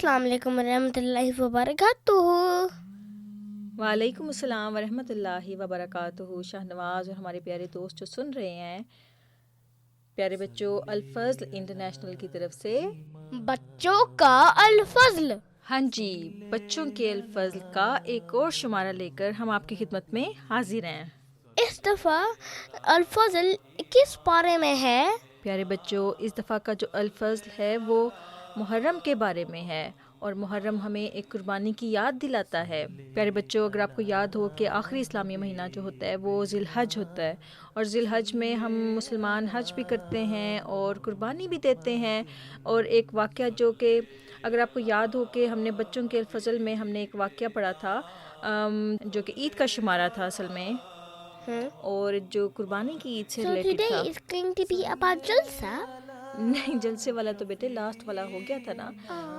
السلام علیکم ورحمۃ اللہ وبرکاتہ۔ وعلیکم السلام ورحمۃ اللہ وبرکاتہ۔ شاہنواز اور ہمارے پیارے دوست جو سن رہے ہیں، پیارے بچوں، الفضل انٹرنیشنل کی طرف سے بچوں کا الفضل، ہاں جی، بچوں کے الفضل کا ایک اور شمارہ لے کر ہم آپ کی خدمت میں حاضر ہیں۔ اس دفعہ الفضل کس پارے میں ہے؟ پیارے بچوں، اس دفعہ کا جو الفضل ہے وہ محرم کے بارے میں ہے، اور محرم ہمیں ایک قربانی کی یاد دلاتا ہے۔ پیارے بچوں، اگر آپ کو یاد ہو کہ آخری اسلامی مہینہ جو ہوتا ہے وہ ذی الحج ہوتا ہے، اور ذی الحج میں ہم مسلمان حج بھی کرتے ہیں اور قربانی بھی دیتے ہیں۔ اور ایک واقعہ جو کہ اگر آپ کو یاد ہو کہ ہم نے بچوں کے الفضل میں ہم نے ایک واقعہ پڑھا تھا جو کہ عید کا شمارہ تھا اصل میں، اور جو قربانی کی عید سے So ریلیٹڈ today تھا۔ is going to be about جلسہ۔ نہیں، جلسے والا تو بیٹے لاسٹ والا ہو گیا تھا نا،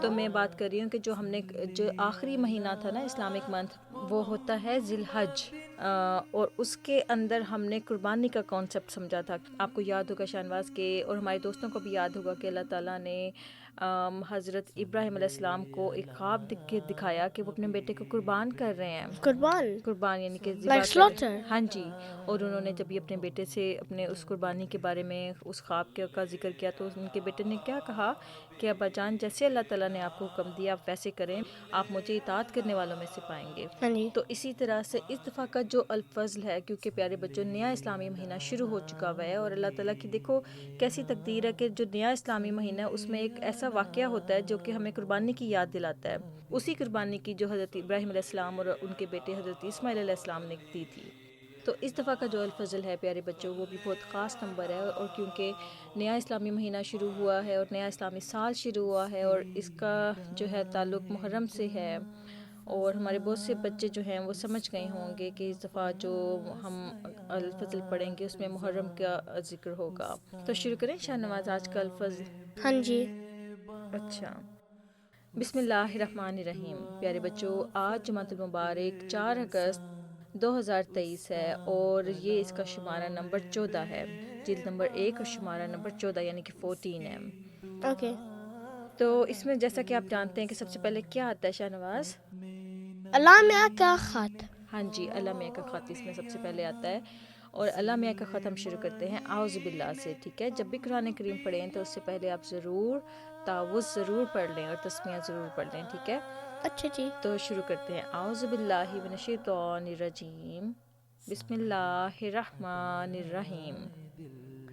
تو میں بات کر رہی ہوں کہ جو ہم نے جو آخری مہینہ تھا نا اسلامک منتھ، وہ ہوتا ہے ذی الحج، اور اس کے اندر ہم نے قربانی کا کانسیپٹ سمجھا تھا۔ آپ کو یاد ہوگا شاہنواز کے، اور ہمارے دوستوں کو بھی یاد ہوگا کہ اللہ تعالیٰ نے حضرت ابراہیم علیہ السلام کو ایک خواب دکھایا کہ وہ اپنے بیٹے کو قربان کر رہے ہیں۔ قربان یعنی کہ ذبح Like slaughter۔ ہاں جی، اور انہوں نے جب یہ اپنے بیٹے سے اپنے اس قربانی کے بارے میں اس خواب کا ذکر کیا تو ان کے بیٹے نے کیا کہا کہ ابا جان، جیسے اللہ تعالیٰ نے آپ کو حکم دیا آپ ویسے کریں، آپ مجھے اطاعت کرنے والوں میں سے پائیں گے۔ تو اسی طرح سے اس دفعہ کا جو الفضل ہے، کیونکہ پیارے بچوں نیا اسلامی مہینہ شروع ہو چکا ہوا ہے، اور اللہ تعالیٰ کی دیکھو کیسی تقدیر ہے کہ جو نیا اسلامی مہینہ ہے اس میں ایک ایسا واقعہ ہوتا ہے جو کہ ہمیں قربانی کی یاد دلاتا ہے، اسی قربانی کی جو حضرت ابراہیم علیہ السلام اور ان کے بیٹے حضرت اسماعیل علیہ السلام نے دی تھی۔ تو اس دفعہ کا جو الفضل ہے پیارے بچوں وہ بھی بہت خاص نمبر ہے، اور کیونکہ نیا اسلامی مہینہ شروع ہوا ہے اور نیا اسلامی سال شروع ہوا ہے، اور اس کا جو ہے تعلق محرم سے ہے، اور ہمارے بہت سے بچے جو ہیں وہ سمجھ گئے ہوں گے کہ اس دفعہ جو ہم الفضل پڑھیں گے اس میں محرم کا ذکر ہوگا۔ تو شروع کریں شاہنواز آج کا الفضل؟ ہاں جی۔ اچھا، بسم اللہ الرحمن الرحیم۔ پیارے بچوں، آج جمعۃ المبارک 4 اگست 2023 ہے، اور یہ اس کا شمارہ نمبر 14 ہے، جلد نمبر 1 اور شمارہ نمبر 14 یعنی کہ 14 ہے۔ اوکے، تو اس میں جیسا کہ آپ جانتے ہیں کہ سب سے پہلے کیا آتا ہے شاہنواز؟ اللہ میاں کا خط۔ ہاں جی، اللہ میاں کا خط اس میں سب سے پہلے آتا ہے، اور اللہ میاں کا خط ہم شروع کرتے ہیں اعوذ باللہ سے، ٹھیک ہے؟ جب بھی قرآن کریم پڑھیں تو اس سے پہلے آپ ضرور تعوذ ضرور پڑھ لیں اور تسمیہ ضرور پڑھ لیں، ٹھیک ہے؟ اچھا جی۔ تو شروع کرتے ہیں اعوذ باللہ من الشیطان الرجیم، بسم اللہ الرحمن الرحیم،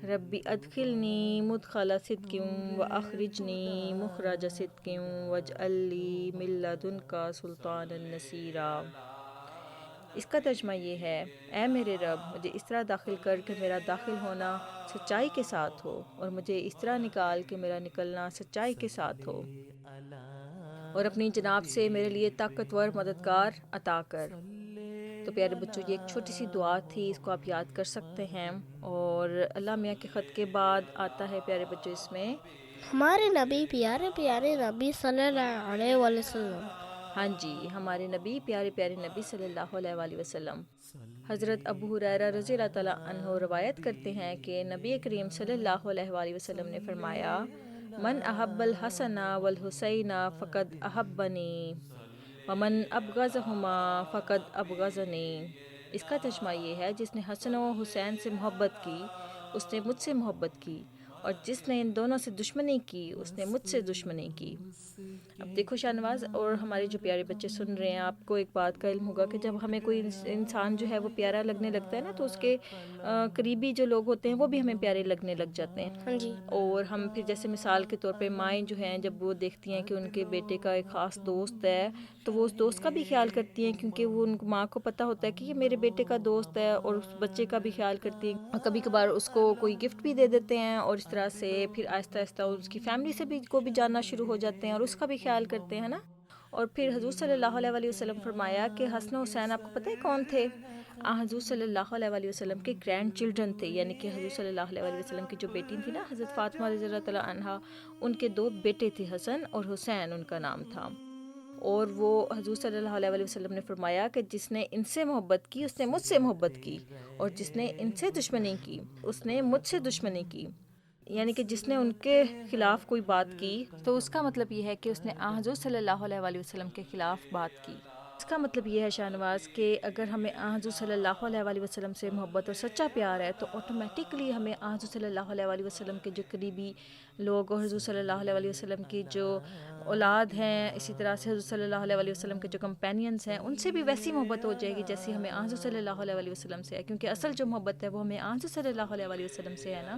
ربی ادخلنی مدخل صدق واخرجنی مخرج صدق واجعل لی من لدنک سلطانا نصیرا۔ اس کا ترجمہ یہ ہے، اے میرے رب، مجھے اس طرح داخل کر کہ میرا داخل ہونا سچائی کے ساتھ ہو، اور مجھے اس طرح نکال کہ میرا نکلنا سچائی کے ساتھ ہو، اور اپنی جناب سے میرے لیے طاقتور مددگار عطا کر۔ تو پیارے بچوں، یہ ایک چھوٹی سی دعا تھی، اس کو آپ یاد کر سکتے ہیں، اور اللہ میاں کے خط کے بعد آتا ہے پیارے بچوں اس میں ہمارے نبی، پیارے پیارے نبی صلی اللہ علیہ وسلم۔ ہاں جی، ہمارے نبی، پیارے پیارے نبی صلی اللہ علیہ وآلہ وسلم۔ حضرت ابو ہریرہ رضی اللہ تعالیٰ عنہ روایت کرتے ہیں کہ نبی کریم صلی اللہ علیہ وآلہ وسلم نے فرمایا، من احب الحسن والحسین فقد احبنی ومن ابغضہما فقد ابغضنی۔ اس کا ترجمہ یہ ہے، جس نے حسن و حسین سے محبت کی اس نے مجھ سے محبت کی، اور جس نے ان دونوں سے دشمنی کی اس نے مجھ سے دشمنی کی۔ اب دیکھو شاہنواز اور ہمارے جو پیارے بچے سن رہے ہیں، آپ کو ایک بات کا علم ہوگا کہ جب ہمیں کوئی انسان جو ہے وہ پیارا لگنے لگتا ہے نا، تو اس کے قریبی جو لوگ ہوتے ہیں وہ بھی ہمیں پیارے لگنے لگ جاتے ہیں۔ ہاں جی۔ اور ہم پھر جیسے مثال کے طور پہ مائیں جو ہیں، جب وہ دیکھتی ہیں کہ ان کے بیٹے کا ایک خاص دوست ہے تو وہ اس دوست کا بھی خیال کرتی ہیں، کیونکہ وہ ان ماں کو پتہ ہوتا ہے کہ یہ میرے بیٹے کا دوست ہے، اور اس بچے کا بھی خیال کرتی ہیں، اور کبھی کبھار اس کو کوئی گفٹ بھی دے دیتے ہیں، اور اس طرح سے پھر آہستہ آہستہ اس کی فیملی سے بھی کو بھی جاننا شروع ہو جاتے ہیں اور اس کا بھی خیال کرتے ہیں نا۔ اور پھر حضور صلی اللہ علیہ وآلہ وسلم فرمایا کہ حسن و حسین آپ کو پتہ ہے کون تھے؟ حضور صلی اللہ علیہ وآلہ وسلم کے گرینڈ چلڈرن تھے، یعنی کہ حضور صلی اللہ علیہ وآلہ وسلم کی جو بیٹی تھی نا حضرت فاطمہ رضی اللہ تعالیٰ عنہا، ان کے 2 بیٹے تھے، حسن اور حسین ان کا نام تھا۔ اور وہ حضور صلی اللہ علیہ وآلہ وسلم نے فرمایا کہ جس نے ان سے محبت کی اس نے مجھ سے محبت کی، اور جس نے ان سے دشمنی کی اس نے مجھ سے دشمنی کی۔ یعنی کہ جس نے ان کے خلاف کوئی بات کی تو اس کا مطلب یہ ہے کہ اس نے آن حضور صلی اللہ علیہ وآلہ وسلم کے خلاف بات کی۔ اس کا مطلب یہ ہے شاہ نواز کہ اگر ہمیں آن حضور صلی اللہ علیہ وآلہ وسلم سے محبت اور سچا پیار ہے تو آٹومیٹکلی ہمیں آن حضور صلی اللہ علیہ وآلہ وسلم کے جو قریبی لوگ اور حضور صلی اللہ علیہ وآلہ وسلم کی جو اولاد ہیں، اسی طرح سے حضور صلی اللہ علیہ وآلہ وسلم کے جو کمپینینز ہیں، ان سے بھی ویسی محبت ہو جائے گی جیسی ہمیں آن حضور صلی اللہ علیہ وآلہ وسلم سے ہے، کیونکہ اصل جو محبت ہے وہ ہمیں آن حضور صلی اللہ علیہ وآلہ وسلم سے ہے نا۔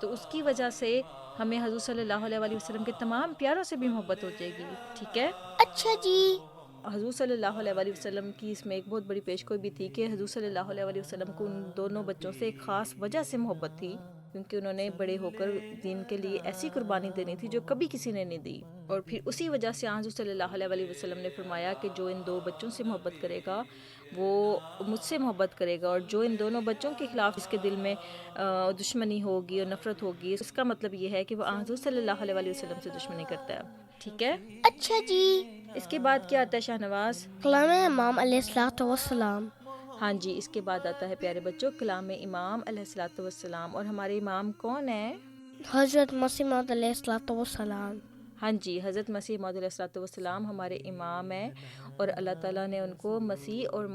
تو اس کی وجہ سے ہمیں حضور صلی اللہ علیہ وآلہ وسلم کے تمام پیاروں سے بھی محبت ہو جائے گی، ٹھیک ہے۔ اچھا جی۔ حضور صلی اللہ علیہ وآلہ وسلم کی اس میں ایک بہت بڑی پیشگوئی بھی تھی کہ حضور صلی اللہ علیہ وآلہ وسلم کو ان دونوں بچوں سے ایک خاص وجہ سے محبت تھی، کیونکہ انہوں نے بڑے ہو کر دین کے لیے ایسی قربانی دینی تھی جو کبھی کسی نے نہیں دی، اور پھر اسی وجہ سے حضور صلی اللہ علیہ وآلہ وسلم نے فرمایا کہ جو ان دو بچوں سے محبت کرے گا وہ مجھ سے محبت کرے گا، اور جو ان دونوں بچوں کے خلاف اس کے دل میں دشمنی ہوگی اور نفرت ہوگی، اس کا مطلب یہ ہے کہ وہ حضور صلی اللہ علیہ وآلہ وسلم سے دشمنی کرتا ہے، ٹھیک ہے۔ اچھا جی۔ اس کے بعد کیا آتا ہے شاہ نواز؟ کلام امام علیہ الصلوۃ والسلام۔ ہاں جی، اس کے بعد آتا ہے پیارے بچوں کلام امام علیہ الصلوۃ والسلام، اور ہمارے امام کون ہیں؟ حضرت مسیح موعود علیہ الصلوۃ والسلام۔ ہاں جی، حضرت مسیح موعود علیہ الصلوۃ والسلام ہمارے امام ہیں، اور اللہ تعالیٰ نے ان کو مسیح اور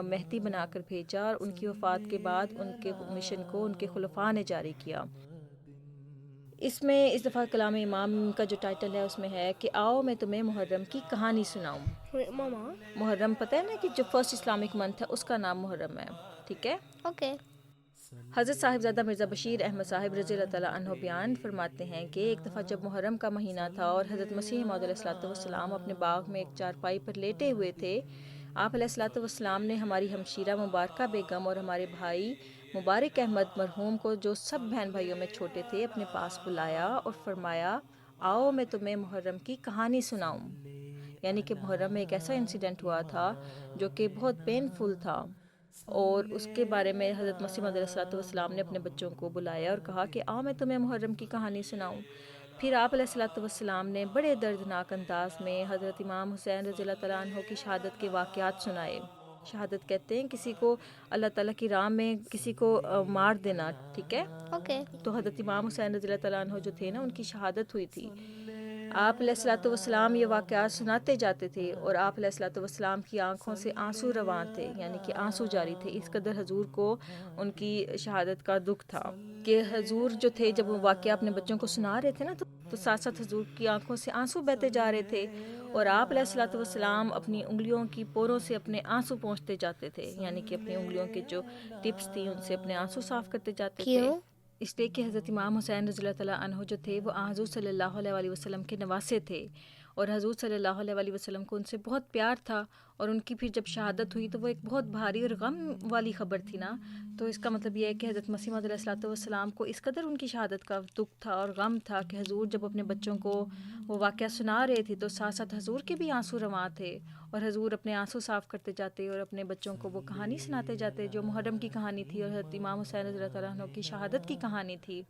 مہدی بنا کر بھیجا، اور ان کی وفات کے بعد ان کے مشن کو ان کے خلفاء نے جاری کیا۔ اس میں اس دفعہ کلام امام کا جو ٹائٹل ہے اس میں ہے کہ آؤ میں تمہیں محرم کی کہانی سناؤں۔ ماما۔ محرم پتہ ہے نا کہ جو فرسٹ اسلامک منتھ ہے اس کا نام محرم ہے، ٹھیک ہے۔ اوکے۔ حضرت صاحبزادہ مرزا بشیر احمد صاحب رضی اللہ تعالیٰ عنہ بیان فرماتے ہیں کہ ایک دفعہ جب محرم کا مہینہ تھا اور حضرت مسیح موعود علیہ الصلوۃ والسلام اپنے باغ میں ایک چارپائی پر لیٹے ہوئے تھے، آپ علیہ الصلوۃ والسلام نے ہماری ہمشیرہ مبارکہ بیگم اور ہمارے بھائی مبارک احمد مرحوم کو، جو سب بہن بھائیوں میں چھوٹے تھے، اپنے پاس بلایا اور فرمایا آؤ میں تمہیں محرم کی کہانی سناؤں۔ یعنی کہ محرم میں ایک ایسا انسیڈنٹ ہوا تھا جو کہ بہت پینفل تھا، اور اس کے بارے میں حضرت مسیح موعود علیہ الصلوۃ والسلام نے اپنے بچوں کو بلایا اور کہا کہ آؤ میں تمہیں محرم کی کہانی سناؤں۔ پھر آپ علیہ الصلوۃ والسلام نے بڑے دردناک انداز میں حضرت امام حسین رضی اللہ تعالیٰ عنہ کی شہادت کے واقعات سنائے۔ شہادت کہتے ہیں کسی کو اللہ تعالیٰ کی راہ میں کسی کو مار دینا، ٹھیک ہے۔ اوکے۔ تو حضرت امام حسین رضی اللہ تعالیٰ عنہ جو تھے نا، ان کی شہادت ہوئی تھی۔ آپ علیہ الصلوۃ والسلام یہ واقعات سناتے جاتے تھے، اور آپ علیہ الصلوۃ والسلام کی آنکھوں سے آنسو رواں تھے، یعنی کہ آنسو جاری تھے، اس قدر حضور کو ان کی شہادت کا دکھ تھا کہ حضور جو تھے جب وہ واقعہ اپنے بچوں کو سنا رہے تھے نا تو ساتھ ساتھ حضور کی آنکھوں سے آنسو بہتے جا رہے تھے، اور آپ علیہ الصلوۃ والسلام اپنی انگلیوں کی پوروں سے اپنے آنسو پہنچتے جاتے تھے، یعنی کہ اپنی انگلیوں کے جو ٹپس تھی ان سے اپنے آنسو صاف کرتے جاتے تھے۔ کیوں؟ اس لیے کہ حضرت امام حسین رضی اللہ تعالیٰ عنہ جو تھے وہ حضور صلی اللہ علیہ وآلہ وسلم کے نواسے تھے، اور حضور صلی اللہ علیہ وآلہ وسلم کو ان سے بہت پیار تھا، اور ان کی پھر جب شہادت ہوئی تو وہ ایک بہت بھاری اور غم والی خبر تھی نا۔ تو اس کا مطلب یہ ہے کہ حضرت مسیح موعود علیہ الصلوۃ والسلام کو اس قدر ان کی شہادت کا دکھ تھا اور غم تھا کہ حضور جب اپنے بچوں کو وہ واقعہ سنا رہے تھے تو ساتھ ساتھ حضور کے بھی آنسو رواں تھے، اور حضور اپنے آنسو صاف کرتے جاتے اور اپنے بچوں کو وہ کہانی سناتے جاتے جو محرم کی کہانی تھی اور حضرت امام حسین رضی اللہ تعالیٰ عنہ کی شہادت کی کہانی تھی۔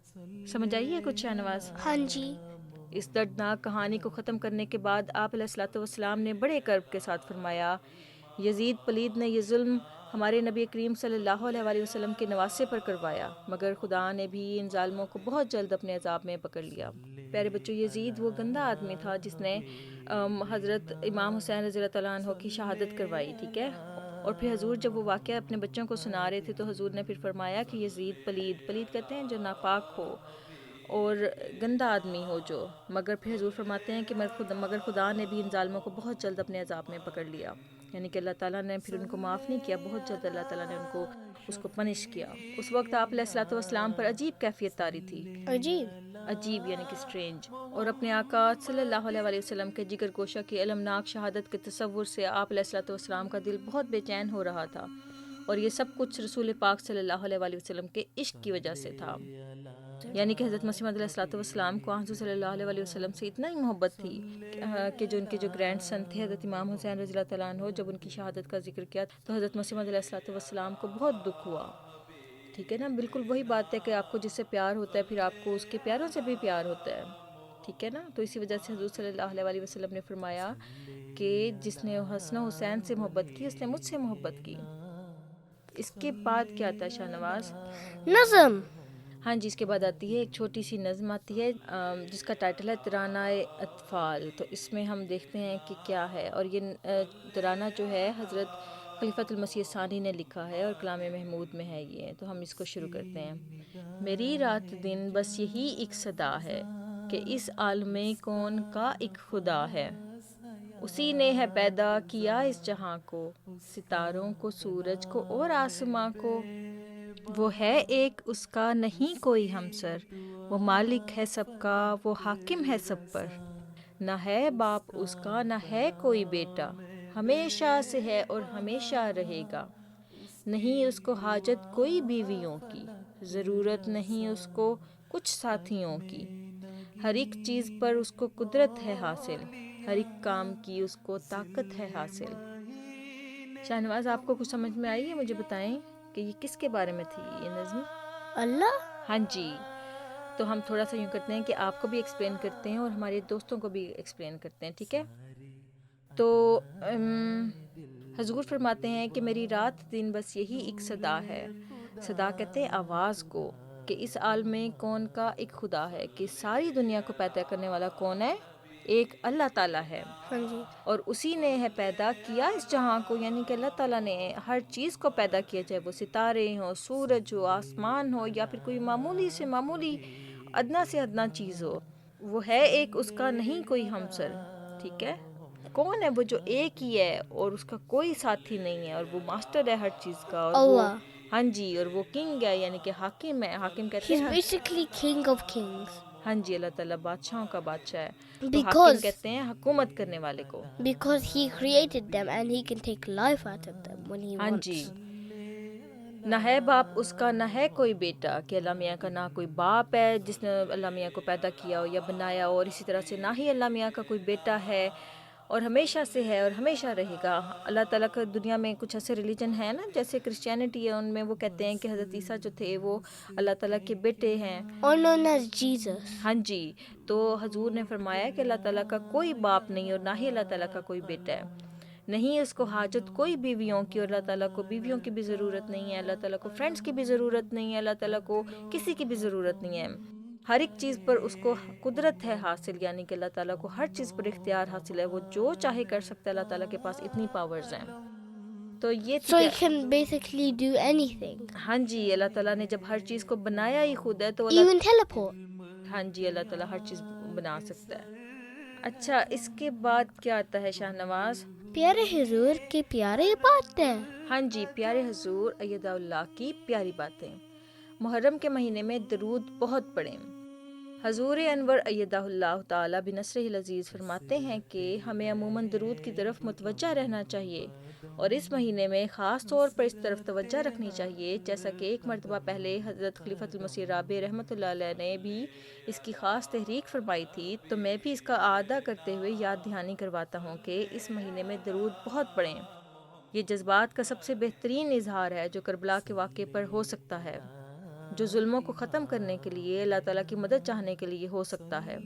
سمجھ آئیے کچھ شاہ نواز؟ ہاں جی۔ اس دردناک کہانی کو ختم کرنے کے بعد آپ علیہ الصلوۃ والسلام نے بڑے کرب کے ساتھ فرمایا، یزید پلید نے یہ ظلم ہمارے نبی کریم صلی اللہ علیہ وآلہ وسلم کے نواسے پر کروایا، مگر خدا نے بھی ان ظالموں کو بہت جلد اپنے عذاب میں پکڑ لیا۔ پیارے بچوں، یزید وہ گندا آدمی تھا جس نے حضرت امام حسین رضی اللہ تعالیٰ عنہ کی شہادت کروائی، ٹھیک ہے۔ اور پھر حضور جب وہ واقعہ اپنے بچوں کو سنا رہے تھے تو حضور نے پھر فرمایا کہ یزید پلید کہتے ہیں جو ناپاک ہو اور گندا آدمی ہو جو، مگر پھر حضور فرماتے ہیں کہ مگر خدا نے بھی ان ظالموں کو بہت جلد اپنے عذاب میں پکڑ لیا، یعنی کہ اللہ تعالیٰ نے پھر ان کو معاف نہیں کیا، بہت جلد اللہ تعالیٰ نے ان کو اس کو پنش کیا۔ اس وقت آپ علیہ الصلوۃ والسلام پر عجیب کیفیت طاری تھی، عجیب یعنی کہ اسٹرینج، اور اپنے آقا صلی اللہ علیہ وآلہ وسلم کے جگر گوشہ کی المناک شہادت کے تصور سے آپ علیہ الصلوۃ والسلام کا دل بہت بے چین ہو رہا تھا، اور یہ سب کچھ رسول پاک صلی اللہ علیہ وآلہ وسلم کے عشق کی وجہ سے تھا، یعنی کہ حضرت مسیح موعود علیہ الصلوۃ والسلام کو حضور صلی اللہ علیہ وآلہ وسلم سے اتنا ہی محبت تھی کہ جو ان کے جو گرینڈ سن تھے حضرت امام حسین رضی اللہ تعالیٰ عنہ، جب ان کی شہادت کا ذکر کیا تو حضرت مسیح موعود علیہ الصلوۃ والسلام کو بہت دکھ ہوا، ٹھیک ہے نا۔ بالکل وہی بات ہے کہ آپ کو جس سے پیار ہوتا ہے پھر آپ کو اس کے پیاروں سے بھی پیار ہوتا ہے، ٹھیک ہے نا۔ تو اسی وجہ سے حضور صلی اللہ علیہ وآلہ وسلم نے فرمایا کہ جس نے حسن و حسین سے محبت کی اس نے مجھ سے محبت کی۔ اس کے بعد کیا آتا ہے شاہ نواز؟ نظم۔ ہاں جی، اس کے بعد آتی ہے ایک چھوٹی سی نظم آتی ہے جس کا ٹائٹل ہے ترانہ اطفال. تو اس میں ہم دیکھتے ہیں کہ کیا ہے، اور یہ ترانہ جو ہے حضرت خلیفۃ المسیح ثانی نے لکھا ہے اور کلام محمود میں ہے یہ. تو ہم اس کو شروع کرتے ہیں. میری رات دن بس یہی ایک صدا ہے کہ اس عالم کون کا ایک خدا ہے. اسی نے ہے پیدا کیا اس جہاں کو، ستاروں کو، سورج کو اور آسماں کو. وہ ہے ایک، اس کا نہیں کوئی ہمسر، وہ مالک ہے سب کا، وہ حاکم ہے سب پر. نہ ہے باپ اس کا، نہ ہے کوئی بیٹا، ہمیشہ سے ہے اور ہمیشہ رہے گا. نہیں اس کو حاجت کوئی بیویوں کی، ضرورت نہیں اس کو کچھ ساتھیوں کی. ہر ایک چیز پر اس کو قدرت ہے حاصل، ہر ایک کام کی اس کو طاقت ہے حاصل. شاہنواز، آپ کو کچھ سمجھ میں آئی ہے؟ مجھے بتائیں کہ یہ کس کے بارے میں تھی یہ نظم؟ اللہ. ہاں جی، تو ہم تھوڑا سا یوں کرتے ہیں کہ آپ کو بھی ایکسپلین کرتے ہیں اور ہمارے دوستوں کو بھی ایکسپلین کرتے ہیں، ٹھیک ہے؟ تو حضور فرماتے ہیں کہ میری رات دن بس یہی ایک صدا ہے. صدا کہتے ہیں آواز کو، کہ اس عالم کون کا ایک خدا ہے، کہ ساری دنیا کو پیدا کرنے والا کون ہے؟ ایک اللہ تعالیٰ ہے. ہاں جی. اور اسی نے ہے پیدا کیا اس جہاں کو، یعنی کہ اللہ تعالیٰ نے ہر چیز کو پیدا کیا، چاہے وہ ستارے ہوں، سورج ہو، آسمان ہو، یا پھر کوئی معمولی سے معمولی ادنا سے ادنا چیز ہو. وہ ہے ایک، اس کا نہیں کوئی ہمسر. ٹھیک ہے، کون ہے وہ جو ایک ہی ہے اور اس کا کوئی ساتھی نہیں ہے، اور وہ ماسٹر ہے ہر چیز کا، اور وہ اللہ. ہاں جی، اور وہ کنگ ہے، یعنی کہ حاکم ہے. حاکم کہتے He's ہیں basically king of kings. ہاں جی، اللہ تعالیٰ بادشاہوں کا بادشاہ ہے. تو حاکم Because کہتے ہیں حکومت کرنے والے کو. he created them and he can take life out of them when he ہاں wants. جی. نہ ہے باپ اس کا، نہ ہے کوئی بیٹا، کہ اللہ میاں کا نہ کوئی باپ ہے جس نے اللہ میاں کو پیدا کیا ہو یا بنایا ہو، اور اسی طرح سے نہ ہی اللہ میاں کا کوئی بیٹا ہے، اور ہمیشہ سے ہے اور ہمیشہ رہے گا. اللہ تعالیٰ کا دنیا میں کچھ ایسے ریلیجن ہیں نا، جیسے کرسچینٹی ہے، ان میں وہ کہتے ہیں کہ حضرت عیسیٰ جو تھے وہ اللہ تعالیٰ کے بیٹے ہیں. Or known as Jesus. ہاں جی. تو حضور نے فرمایا کہ اللہ تعالیٰ کا کوئی باپ نہیں اور نہ ہی اللہ تعالیٰ کا کوئی بیٹا ہے. نہیں اس کو حاجت کوئی بیویوں کی، اور اللہ تعالیٰ کو بیویوں کی بھی ضرورت نہیں ہے. اللہ تعالیٰ کو فرینڈس کی بھی ضرورت نہیں ہے. اللہ تعالیٰ کو کسی کی بھی ضرورت نہیں ہے. ہر ایک چیز پر اس کو قدرت ہے حاصل، یعنی کہ اللہ تعالیٰ کو ہر چیز پر اختیار حاصل ہے. وہ جو چاہے کر سکتا ہے. اللہ تعالیٰ کے پاس اتنی پاورز ہیں. تو یہ So he can basically do anything. ہاں جی، اللہ تعالیٰ نے جب ہر چیز کو بنایا ہی خود ہے، تو اللہ Even teleport. ہاں جی، اللہ تعالیٰ ہر چیز بنا سکتا ہے. اچھا، اس کے بعد کیا آتا ہے شاہ نواز؟ پیارے حضور کی پیارے باتیں. ہاں جی، پیارے حضور ایدہ اللہ کی پیاری باتیں. محرم کے مہینے میں درود بہت پڑھیں. حضور انور ایدہ اللہ تعالی بنصرہ العزیز فرماتے ہیں کہ ہمیں عموماً درود کی طرف متوجہ رہنا چاہیے، اور اس مہینے میں خاص طور پر اس طرف توجہ رکھنی چاہیے، جیسا کہ ایک مرتبہ پہلے حضرت خلیفۃ المسیح رابع رحمۃ اللہ علیہ نے بھی اس کی خاص تحریک فرمائی تھی. تو میں بھی اس کا اعادہ کرتے ہوئے یاد دہانی کرواتا ہوں کہ اس مہینے میں درود بہت پڑھیں. یہ جذبات کا سب سے بہترین اظہار ہے جو کربلا کے واقعے پر ہو سکتا ہے، جو ظلموں کو ختم کرنے کے لیے اللہ تعالیٰ کی مدد چاہنے کے لیے ہو سکتا ہے.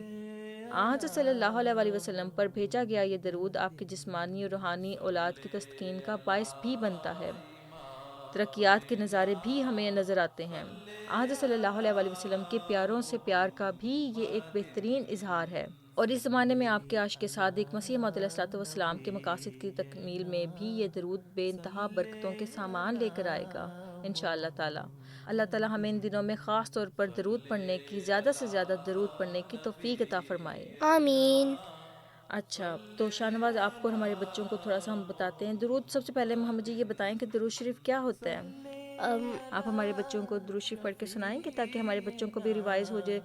آج صلی اللہ علیہ وآلہ وسلم پر بھیجا گیا یہ درود آپ کی جسمانی اور روحانی اولاد کی تسکین کا باعث بھی بنتا ہے. ترقیات کے نظارے بھی ہمیں نظر آتے ہیں. آج صلی اللہ علیہ وآلہ وسلم کے پیاروں سے پیار کا بھی یہ ایک بہترین اظہار ہے، اور اس زمانے میں آپ کے عاشق صادق مسیح موعود علیہ الصلوۃ والسلام کے مقاصد کی تکمیل میں بھی یہ درود بے انتہا برکتوں کے سامان لے کر آئے گا انشاءاللہ تعالیٰ. اللہ تعالیٰ ہمیں ان دنوں میں خاص طور پر درود پڑھنے کی، زیادہ سے زیادہ درود پڑھنے کی توفیق عطا فرمائے. آمین. اچھا، تو شاہ نواز آپ کو اور ہمارے بچوں کو تھوڑا سا ہم بتاتے ہیں درود. سب سے پہلے مجھے یہ بتائیں کہ درود شریف کیا ہوتا ہے؟ آپ ہمارے بچوں کو درود شریف پڑھ کے سنائیں گے تاکہ ہمارے بچوں کو بھی ریوائز ہو جائے،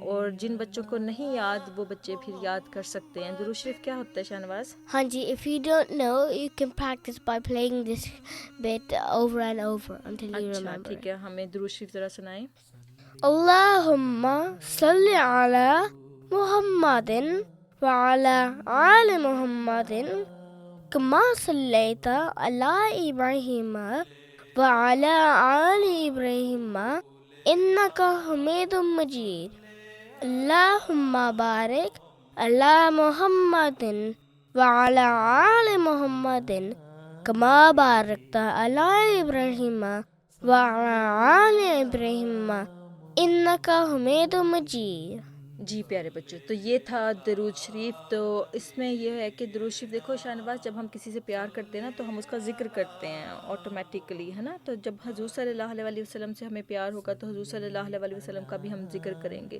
اور جن بچوں کو نہیں یاد وہ بچے پھر یاد کر سکتے ہیں. درود شریف کیا ہوتا ہے شاہ نواز؟ ہاں جی, if you don't know, you can practice by playing this bit over and over until you اچھا remember. ٹھیک ہے، ہمیں درود شریف ذرا سنائیں. اللہم صلی علی محمد وعلی آل محمد کما صلیت علی ابراہیم وعلی آل ابراہیم انک حمید مجید. اللہم بارک علی محمد وعلی آل محمد کما بارکت علی ابراہیم وعلی آل ابراہیم إنك حميد مجيد. جی پیارے بچوں، تو یہ تھا درود شریف. تو اس میں یہ ہے کہ درود شریف دیکھو شاہنواز، جب ہم کسی سے پیار کرتے ہیں نا تو ہم اس کا ذکر کرتے ہیں آٹومیٹیکلی، ہے نا. تو جب حضور صلی اللہ علیہ وسلم سے ہمیں پیار ہوگا تو حضور صلی اللہ علیہ وسلم کا بھی ہم ذکر کریں گے.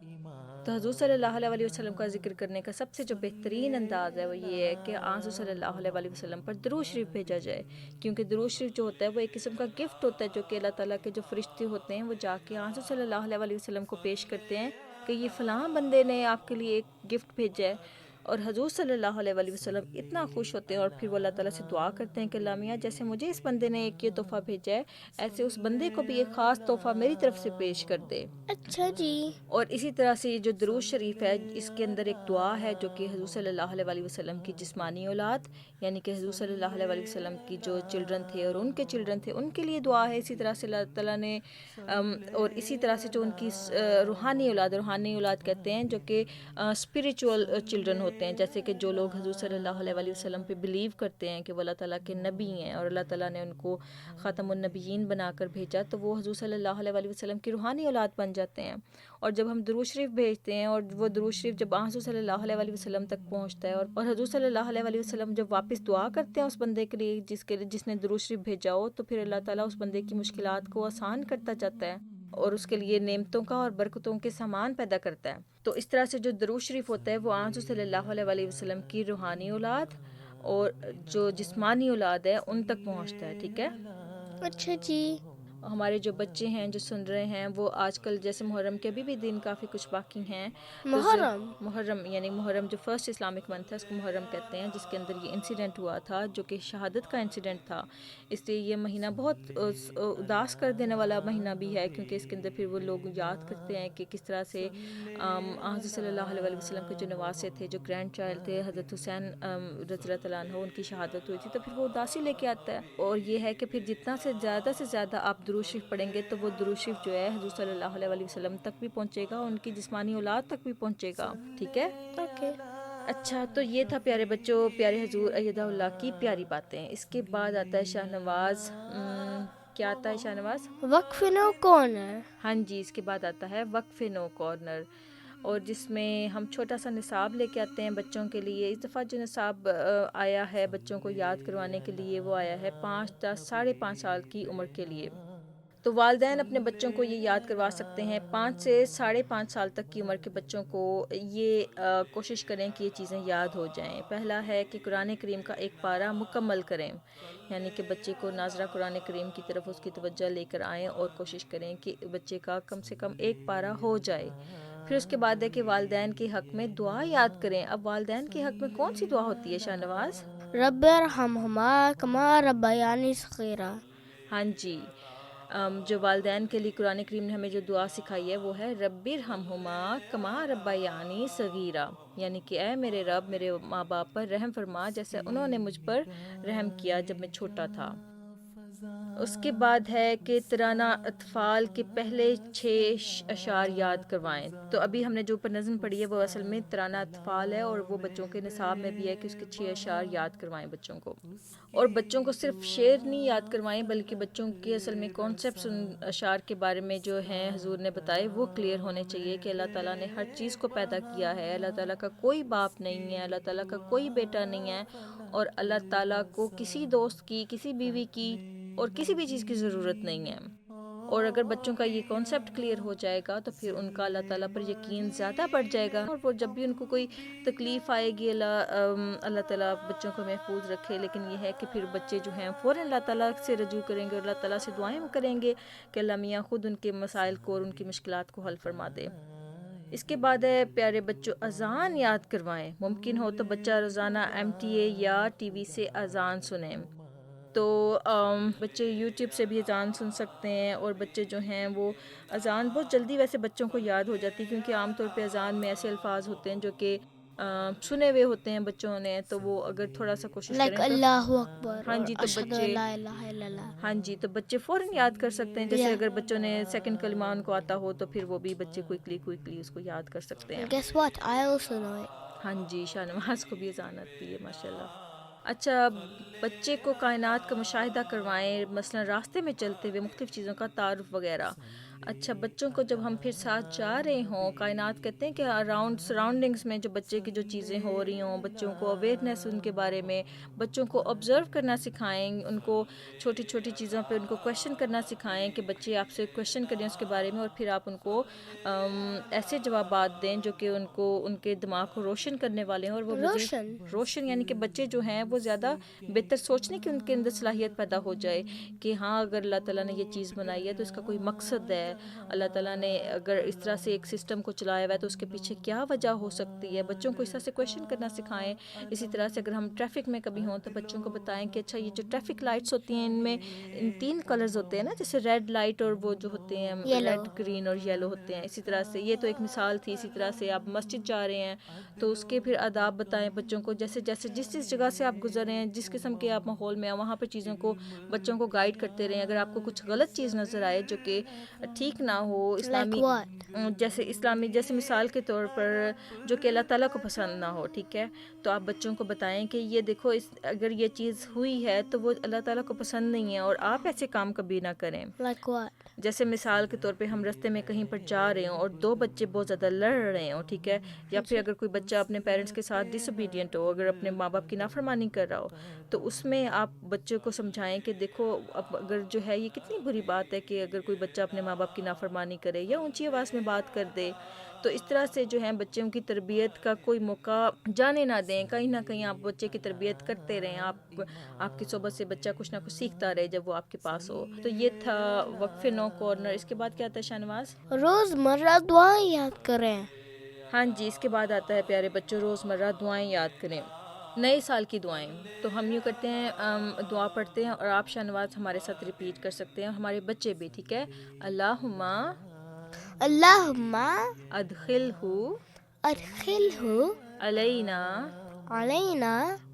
تو حضور صلی اللہ علیہ وسلم کا ذکر کرنے کا سب سے جو بہترین انداز ہے وہ یہ ہے کہ حضور صلی اللہ علیہ وسلم پر درود شریف بھیجا جائے، کیونکہ درود شریف جو ہوتا ہے وہ ایک قسم کا گفٹ ہوتا ہے جو کہ اللہ تعالیٰ کے جو فرشتے ہوتے ہیں وہ جا کے حضور صلی اللہ علیہ وسلم کو پیش کرتے ہیں کہ یہ فلاں بندے نے آپ کے لیے ایک گفٹ بھیجا ہے. اور حضور صلی اللہ علیہ وسلم اتنا خوش ہوتے ہیں اور پھر وہ اللہ تعالیٰ سے دعا کرتے ہیں کہ اللہ میاں جیسے مجھے اس بندے نے ایک یہ تحفہ بھیجا ہے ایسے اس بندے کو بھی ایک خاص تحفہ میری طرف سے پیش کر دے. اچھا جی. اور اسی طرح سے یہ جو درود شریف ہے اس کے اندر ایک دعا ہے جو کہ حضور صلی اللہ علیہ وسلم کی جسمانی اولاد، یعنی کہ حضور صلی اللہ علیہ وسلم کی جو چلڈرن تھے اور ان کے چلڈرن تھے ان کے لیے دعا ہے. اسی طرح سے اللہ تعالیٰ نے اور اسی طرح سے جو ان کی روحانی اولاد کہتے ہیں جو کہ اسپریچول چلڈرن ہوتے ہیں، جیسے کہ جو لوگ حضور صلی اللہ علیہ وسلم پہ بلیو کرتے ہیں کہ وہ اللہ تعالیٰ کے نبی ہیں اور اللہ تعالیٰ نے ان کو خاتم النبیین بنا کر بھیجا، تو وہ حضور صلی اللہ علیہ وسلم کی روحانی اولاد بن جاتے ہیں. اور جب ہم درود شریف بھیجتے ہیں اور وہ درود شریف جب حضور صلی اللہ علیہ وسلم تک پہنچتا ہے اور حضور صلی اللہ علیہ وسلم جب واپس دعا کرتے ہیں اس بندے کے لیے جس نے درود شریف بھیجا ہو، تو پھر اللہ تعالیٰ اس بندے کی مشکلات کو آسان کرتا جاتا ہے اور اس کے لیے نعمتوں کا اور برکتوں کے سامان پیدا کرتا ہے. تو اس طرح سے جو درود شریف ہوتا ہے وہ حضور صلی اللہ علیہ وسلم کی روحانی اولاد اور جو جسمانی اولاد ہے ان تک پہنچتا ہے. ٹھیک ہے. اچھا جی. ہمارے جو بچے ہیں جو سن رہے ہیں وہ آج کل جیسے محرم کے بھی دن کافی کچھ باقی ہیں. محرم یعنی محرم جو فرسٹ اسلامک منتھ ہے اس کو محرم کہتے ہیں، جس کے اندر یہ انسیڈنٹ ہوا تھا جو کہ شہادت کا انسیڈنٹ تھا. اس لیے یہ مہینہ بہت اداس کر دینے والا مہینہ بھی ہے، کیونکہ اس کے اندر پھر وہ لوگ یاد کرتے ہیں کہ کس طرح سے حضرت صلی اللہ علیہ وسلم کے جو نواسے تھے، جو گرینڈ چائلڈ تھے حضرت حسین رضی اللہ تعالیٰ عنہ، ان کی شہادت ہوئی تھی. تو پھر وہ اداسی لے کے آتا ہے. اور یہ ہے کہ پھر جتنا سے زیادہ آپ درود شریف پڑھیں گے تو وہ درود شریف جو ہے حضور صلی اللہ علیہ وسلم تک بھی پہنچے گا، ان کی جسمانی اولاد تک بھی پہنچے گا. ٹھیک ہے. اوکے. اچھا، تو یہ تھا پیارے بچوں پیارے حضور ایدہ اللہ کی پیاری باتیں. اس کے بعد آتا ہے شاہنواز. کیا آتا ہے شاہنواز؟ وقف نو کارنر. ہاں جی، اس کے بعد آتا ہے وقف نو کارنر، اور جس میں ہم چھوٹا سا نصاب لے کے آتے ہیں بچوں کے لیے. اس دفعہ جو نصاب آیا ہے بچوں کو یاد کروانے کے لیے وہ آیا ہے 5-5.5 سال کی عمر کے لیے. تو والدین اپنے بچوں کو یہ یاد کروا سکتے ہیں 5 سے 5.5 سال تک کی عمر کے بچوں کو یہ کوشش کریں کہ یہ چیزیں یاد ہو جائیں. پہلا ہے کہ قرآن کریم کا ایک پارہ مکمل کریں، یعنی کہ بچے کو ناظرہ قرآن کریم کی طرف اس کی توجہ لے کر آئیں اور کوشش کریں کہ بچے کا کم سے کم ایک پارہ ہو جائے. پھر اس کے بعد ہے کہ والدین کے حق میں دعا یاد کریں. اب والدین کے حق میں کون سی دعا ہوتی ہے شاہنواز؟ رب ارحمہما کما ربیانی صغیرا. ہاں جی، جو والدین کے لیے قرآن کریم نے ہمیں جو دعا سکھائی ہے وہ ہے رب ارحمہما کما ربیانی صغیرا، یعنی کہ اے میرے رب میرے ماں باپ پر رحم فرما جیسے انہوں نے مجھ پر رحم کیا جب میں چھوٹا تھا. اس کے بعد ہے کہ ترانہ اطفال کے پہلے 6 اشعار یاد کروائیں. تو ابھی ہم نے جو اوپر نظم پڑھی ہے وہ اصل میں ترانہ اطفال ہے اور وہ بچوں کے نصاب میں بھی ہے کہ اس کے 6 اشعار یاد کروائیں بچوں کو. اور بچوں کو صرف شعر نہیں یاد کروائیں بلکہ بچوں کے اصل میں کانسیپٹس ان اشعار کے بارے میں جو ہیں حضور نے بتائے وہ کلیئر ہونے چاہیے کہ اللہ تعالیٰ نے ہر چیز کو پیدا کیا ہے، اللہ تعالیٰ کا کوئی باپ نہیں ہے، اللہ تعالیٰ کا کوئی بیٹا نہیں ہے، اور اللہ تعالیٰ کو کسی دوست کی، کسی بیوی کی اور کسی بھی چیز کی ضرورت نہیں ہے. اور اگر بچوں کا یہ کانسیپٹ کلیئر ہو جائے گا تو پھر ان کا اللہ تعالیٰ پر یقین زیادہ بڑھ جائے گا، اور وہ جب بھی ان کو کوئی تکلیف آئے گی اللہ تعالیٰ بچوں کو محفوظ رکھے. لیکن یہ ہے کہ پھر بچے جو ہیں فوراً اللہ تعالیٰ سے رجوع کریں گے اور اللہ تعالیٰ سے دعائیں کریں گے کہ اللہ میاں خود ان کے مسائل کو اور ان کی مشکلات کو حل فرما دے. اس کے بعد ہے پیارے بچوں اذان یاد کروائیں. ممکن ہو تو بچہ روزانہ MTA یا ٹی وی سے اذان سنیں. تو بچے یوٹیوب سے بھی اذان سن سکتے ہیں، اور بچے جو ہیں وہ اذان بہت جلدی ویسے بچوں کو یاد ہو جاتی ہے، کیونکہ عام طور پہ اذان میں ایسے الفاظ ہوتے ہیں جو کہ سنے ہوئے ہوتے ہیں بچوں نے. تو وہ اگر تھوڑا سا کوشش کریں اللہ اکبر، ہاں جی، تو بچے ہاں جی تو بچے فوراً یاد کر سکتے ہیں. جیسے اگر بچوں نے سیکنڈ کلمہ ان کو آتا ہو تو پھر وہ بھی بچے کوئکلی اس کو یاد کر سکتے ہیں. Guess what? I also know it. ہاں جی، شاہنواز کو بھی اذان آتی ہے ماشاءاللہ. اچھا، بچے کو کائنات کا مشاہدہ کروائیں، مثلا راستے میں چلتے ہوئے مختلف چیزوں کا تعارف وغیرہ. اچھا بچوں کو جب ہم پھر ساتھ جا رہے ہوں، کائنات کہتے ہیں کہ اراؤنڈ سراؤنڈنگس میں جو بچے کی جو چیزیں ہو رہی ہوں، بچوں کو اویئرنیس ان کے بارے میں، بچوں کو آبزرو کرنا سکھائیں، ان کو چھوٹی چھوٹی چیزوں پہ ان کو کویشچن کرنا سکھائیں کہ بچے آپ سے کویشچن کریں اس کے بارے میں، اور پھر آپ ان کو ایسے جوابات دیں جو کہ ان کو ان کے دماغ کو روشن کرنے والے ہیں، اور وہ مزید روشن یعنی کہ بچے جو ہیں وہ زیادہ بہتر سوچنے کی ان کے اندر صلاحیت پیدا ہو جائے کہ ہاں اگر اللہ تعالیٰ نے یہ چیز بنائی ہے تو اس کا کوئی مقصد ہے، اللہ تعالیٰ نے اگر اس طرح سے ایک سسٹم کو چلایا ہوا ہے تو اس کے پیچھے کیا وجہ ہو سکتی ہے. بچوں کو اس طرح سے کویشچن کرنا سکھائیں. اسی طرح سے اگر ہم ٹریفک میں کبھی ہوں تو بچوں کو بتائیں کہ اچھا یہ جو ٹریفک لائٹس ہوتی ہیں ان میں ان 3 کلرز ہوتے ہیں نا، جیسے ریڈ لائٹ اور وہ جو ہوتے ہیں ریڈ گرین اور یلو ہوتے ہیں. اسی طرح سے یہ تو ایک مثال تھی. اسی طرح سے آپ مسجد جا رہے ہیں تو اس کے پھر آداب بتائیں بچوں کو، جیسے جیسے جس جگہ سے آپ گزر رہے ہیں، جس قسم کے آپ ماحول میں ہیں وہاں پہ چیزوں کو بچوں کو گائیڈ کرتے رہیں. اگر آپ کو کچھ غلط چیز نظر آئے جو کہ ٹھیک نہ ہو، اسلامی جیسے مثال کے طور پر جو کہ اللہ تعالیٰ کو پسند نہ ہو، ٹھیک ہے، تو آپ بچوں کو بتائیں کہ یہ دیکھو اگر یہ چیز ہوئی ہے تو وہ اللہ تعالیٰ کو پسند نہیں ہے اور آپ ایسے کام کبھی نہ کریں. جیسے مثال کے طور پہ ہم رستے میں کہیں پر جا رہے ہوں اور 2 بچے بہت زیادہ لڑ رہے ہوں، ٹھیک ہے، یا پھر اگر کوئی بچہ اپنے پیرنٹس کے ساتھ ڈس اوبیڈینٹ ہو، اگر اپنے ماں باپ کی نافرمانی کر رہا ہو، تو اس میں آپ بچوں کو سمجھائیں کہ دیکھو اب اگر جو ہے یہ کتنی بری بات ہے کہ اگر کوئی بچہ اپنے ماں باپ کی نافرمانی کرے یا اونچی آواز میں بات کر دے. تو اس طرح سے جو ہے بچوں کی تربیت کا کوئی موقع جانے نہ دیں. کہیں نہ کہیں آپ بچے کی تربیت کرتے رہیں. آپ کی صحبت سے بچہ کچھ نہ کچھ سیکھتا رہے جب وہ آپ کے پاس ہو. تو یہ تھا وقفے نو کارنر. اس کے بعد کیا تھا شاہنواز؟ روزمرہ دعائیں یاد کریں. ہاں جی، اس کے بعد آتا ہے پیارے بچوں روزمرہ دعائیں یاد کریں. نئے سال کی دعائیں تو ہم یوں کرتے ہیں، دعا پڑھتے ہیں اور آپ شاہنواز ہمارے ساتھ ریپیٹ کر سکتے ہیں، ہمارے بچے بھی، ٹھیک ہے. اللہم ادخلہ علینا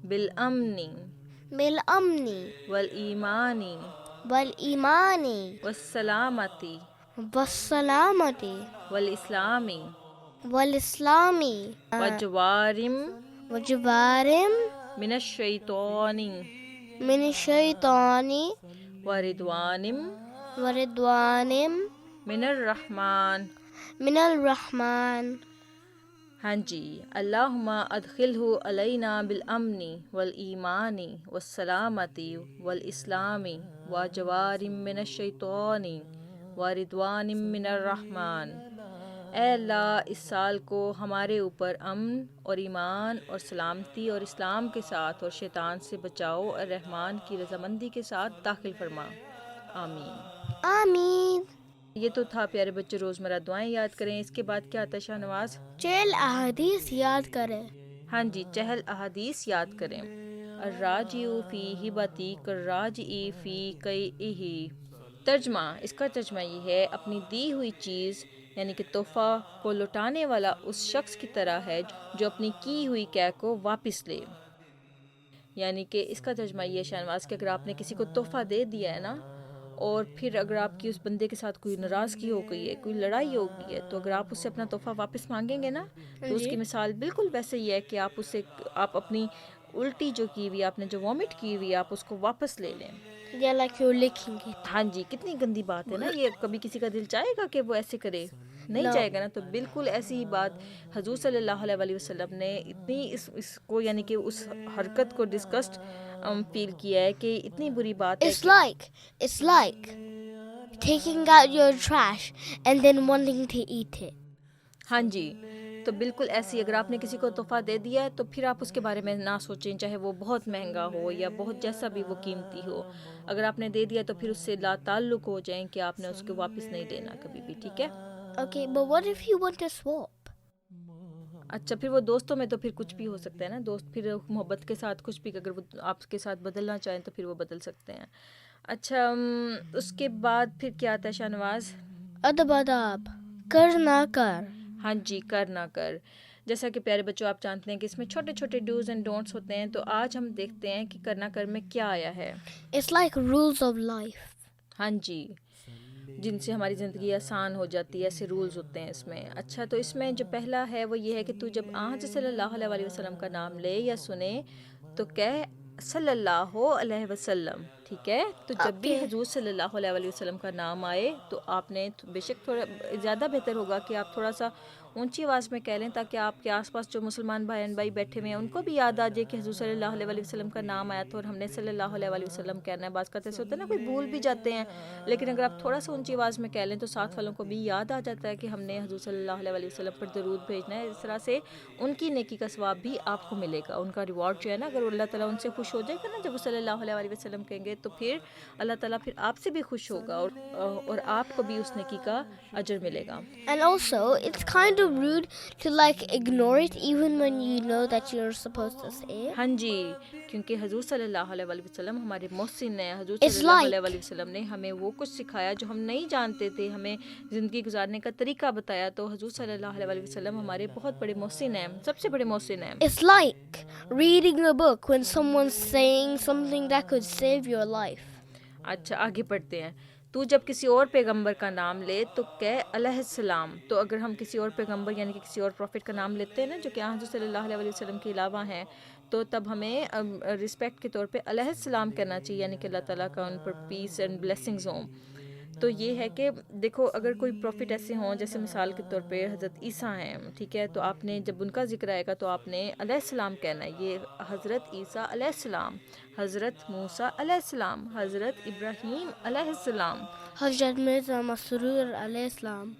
بالامن والایمان والسلامت والاسلام وجوارم من الشیطان وردوانم من الرحمن. ہاں جی، اللہم ادخلہ علینا بالامن والایمان والسلامت والاسلام وجوارم من الشیطان وردوان من الرحمن. اے اللہ اس سال کو ہمارے اوپر امن اور ایمان اور سلامتی اور اسلام کے ساتھ اور شیطان سے بچاؤ اور رحمان کی رضامندی کے ساتھ داخل فرما. آمین. یہ تو تھا پیارے بچے روزمرہ دعائیں یاد کریں. اس کے بعد کیا آتا ہے شاہنواز؟ چہل احادیث یاد کریں. ہاں جی، چہل احادیث یاد کریں. الراجع فی ہبتی کالراجع فی قیئہ. ترجمہ، اس کا ترجمہ یہ ہے اپنی دی ہوئی چیز یعنی کہ تحفہ کو لوٹانے والا اس شخص کی طرح ہے جو اپنی کی ہوئی قے کو واپس لے. یعنی کہ اس کا ترجمہ یہ ہے شاہنواز کہ اگر آپ نے کسی کو تحفہ دے دیا ہے نا، اور پھر اگر آپ کی اس بندے کے ساتھ کوئی ناراضگی ہو گئی ہے، کوئی لڑائی ہو گئی ہے، تو اگر آپ اس سے اپنا تحفہ واپس مانگیں گے نا، تو اس کی مثال بالکل ویسے ہی ہے کہ آپ اپنی الٹی جو کی ہوئی، آپ نے جو وامٹ کی ہوئی، آپ اس کو واپس لے لیں. ہاں جی، کتنی گندی بات ہے نا یہ. کبھی کسی کا دل چاہے گا کہ وہ ایسے کرے؟ نہیں چاہے گا نا. تو بالکل ایسی ہی بات حضور صلی اللہ علیہ وسلم نے اتنی اس کو یعنی کہ اس حرکت کو ڈسکسڈ فیل کیا ہے کہ اتنی بری بات ہے. It's like taking out your trash and then wanting to eat it. ہاں جی، تو بالکل ایسی اگر آپ نے کسی کو تحفہ دے دیا ہے تو پھر آپ اس کے بارے میں نہ سوچیں، چاہے وہ بہت مہنگا ہو یا بہت جیسا بھی وہ قیمتی ہو. اگر آپ نے دے دیا تو پھر اس سے لا تعلق ہو جائیں کہ آپ نے اس کو واپس نہیں لینا کبھی بھی، ٹھیک ہے. Okay, but what if you want to swap? اچھا، پھر وہ دوستوں میں تو پھر کچھ بھی ہو سکتا ہے نا. دوست پھر محبت کے ساتھ کچھ بھی اگر وہ آپ کے ساتھ بدلنا چاہیں تو پھر وہ بدل سکتے ہیں. اچھا، اس کے بعد پھر کیا آتا ہے شاہنواز؟ ادب کر نہ کر. ہاں جی، کر نہ کر. جیسا کہ پیارے بچوں آپ جانتے ہیں کہ اس میں چھوٹے چھوٹے ڈوز اینڈ ڈونٹس ہوتے ہیں. تو آج ہم دیکھتے ہیں کہ کرنا کر میں کیا آیا ہے. It's like rules of life. ہاں جی، جن سے ہماری زندگی آسان ہو جاتی ہے، ایسے رولز ہوتے ہیں اس میں. اچھا، تو اس میں جو پہلا ہے وہ یہ ہے کہ تو جب حضرت صلی اللہ علیہ وسلم کا نام لے یا سنے تو کہہ صلی اللہ علیہ وسلم، ٹھیک ٹھیک ہے. تو جب بھی Okay. حضور صلی اللہ علیہ وسلم کا نام آئے تو آپ نے بے شک تھوڑا زیادہ بہتر ہوگا کہ آپ تھوڑا سا اونچی آواز میں کہہ لیں تاکہ آپ کے آس پاس جو مسلمان بھائی بیٹھے ہوئے ہیں ان کو بھی یاد آ جائے کہ حضور صلی اللہ علیہ وسلم کا نام آیا تھا اور ہم نے صلی اللہ علیہ وسلم کہنا ہے. بعض کا ایسے ہوتا ہے نا کوئی بھول بھی جاتے ہیں, لیکن اگر آپ تھوڑا سا اونچی آواز میں کہہ لیں تو ساتھ والوں کو بھی یاد آ جاتا ہے کہ ہم نے حضور صلی اللہ علیہ وسلم پر درود بھیجنا ہے. اس طرح سے ان کی نیکی کا ثواب بھی آپ کو ملے گا, ان کا ریوارڈ جو ہے نا, اگر اللہ تعالیٰ ان سے خوش ہو جائے گا نا جب وہ صلی اللہ علیہ وسلم کہیں گے تو پھر اللہ تعالیٰ پھر آپ سے بھی خوش ہوگا اور آپ کو بھی اس نیکی کا اجر ملے گا. And also, it's kind of rude to like ignore it even when you know that you're supposed to say it. ہاں جی, کیونکہ حضور صلی اللہ علیہ وسلم ہمارے محسن ہیں. حضور It's صلی اللہ like- علیہ وسلم نے ہمیں وہ کچھ سکھایا جو ہم نہیں جانتے تھے, ہمیں زندگی گزارنے کا طریقہ بتایا. تو حضور صلی اللہ علیہ وسلم ہمارے بہت بڑے محسن ہیں, سب سے بڑے محسن ہیں. It's like reading a book when someone's saying something that could save your life. اچھا آگے پڑھتے ہیں. تو جب کسی اور پیغمبر کا نام لے تو کہہ علیہ السلام. تو اگر ہم کسی اور پیغمبر یعنی کہ کسی اور پروفٹ کا نام لیتے ہیں نا جو کہ حضور صلی اللہ علیہ وسلم کے علاوہ ہیں, تو تب ہمیں رسپیکٹ کے طور پہ علیہ السلام کہنا چاہیے, یعنی کہ اللہ تعالیٰ کا ان پر پیس اینڈ بلیسنگز ہوں. تو یہ ہے کہ دیکھو اگر کوئی پروفٹ ایسے ہوں جیسے مثال کے طور پہ حضرت عیسیٰ ہیں, ٹھیک ہے, تو آپ نے جب ان کا ذکر آئے گا تو آپ نے علیہ السلام کہنا ہے. یہ حضرت عیسیٰ علیہ السلام, حضرت موسیٰ علیہ السلام, حضرت ابراہیم علیہ السلام, Hazrat Mirza Masroor alayhi salam.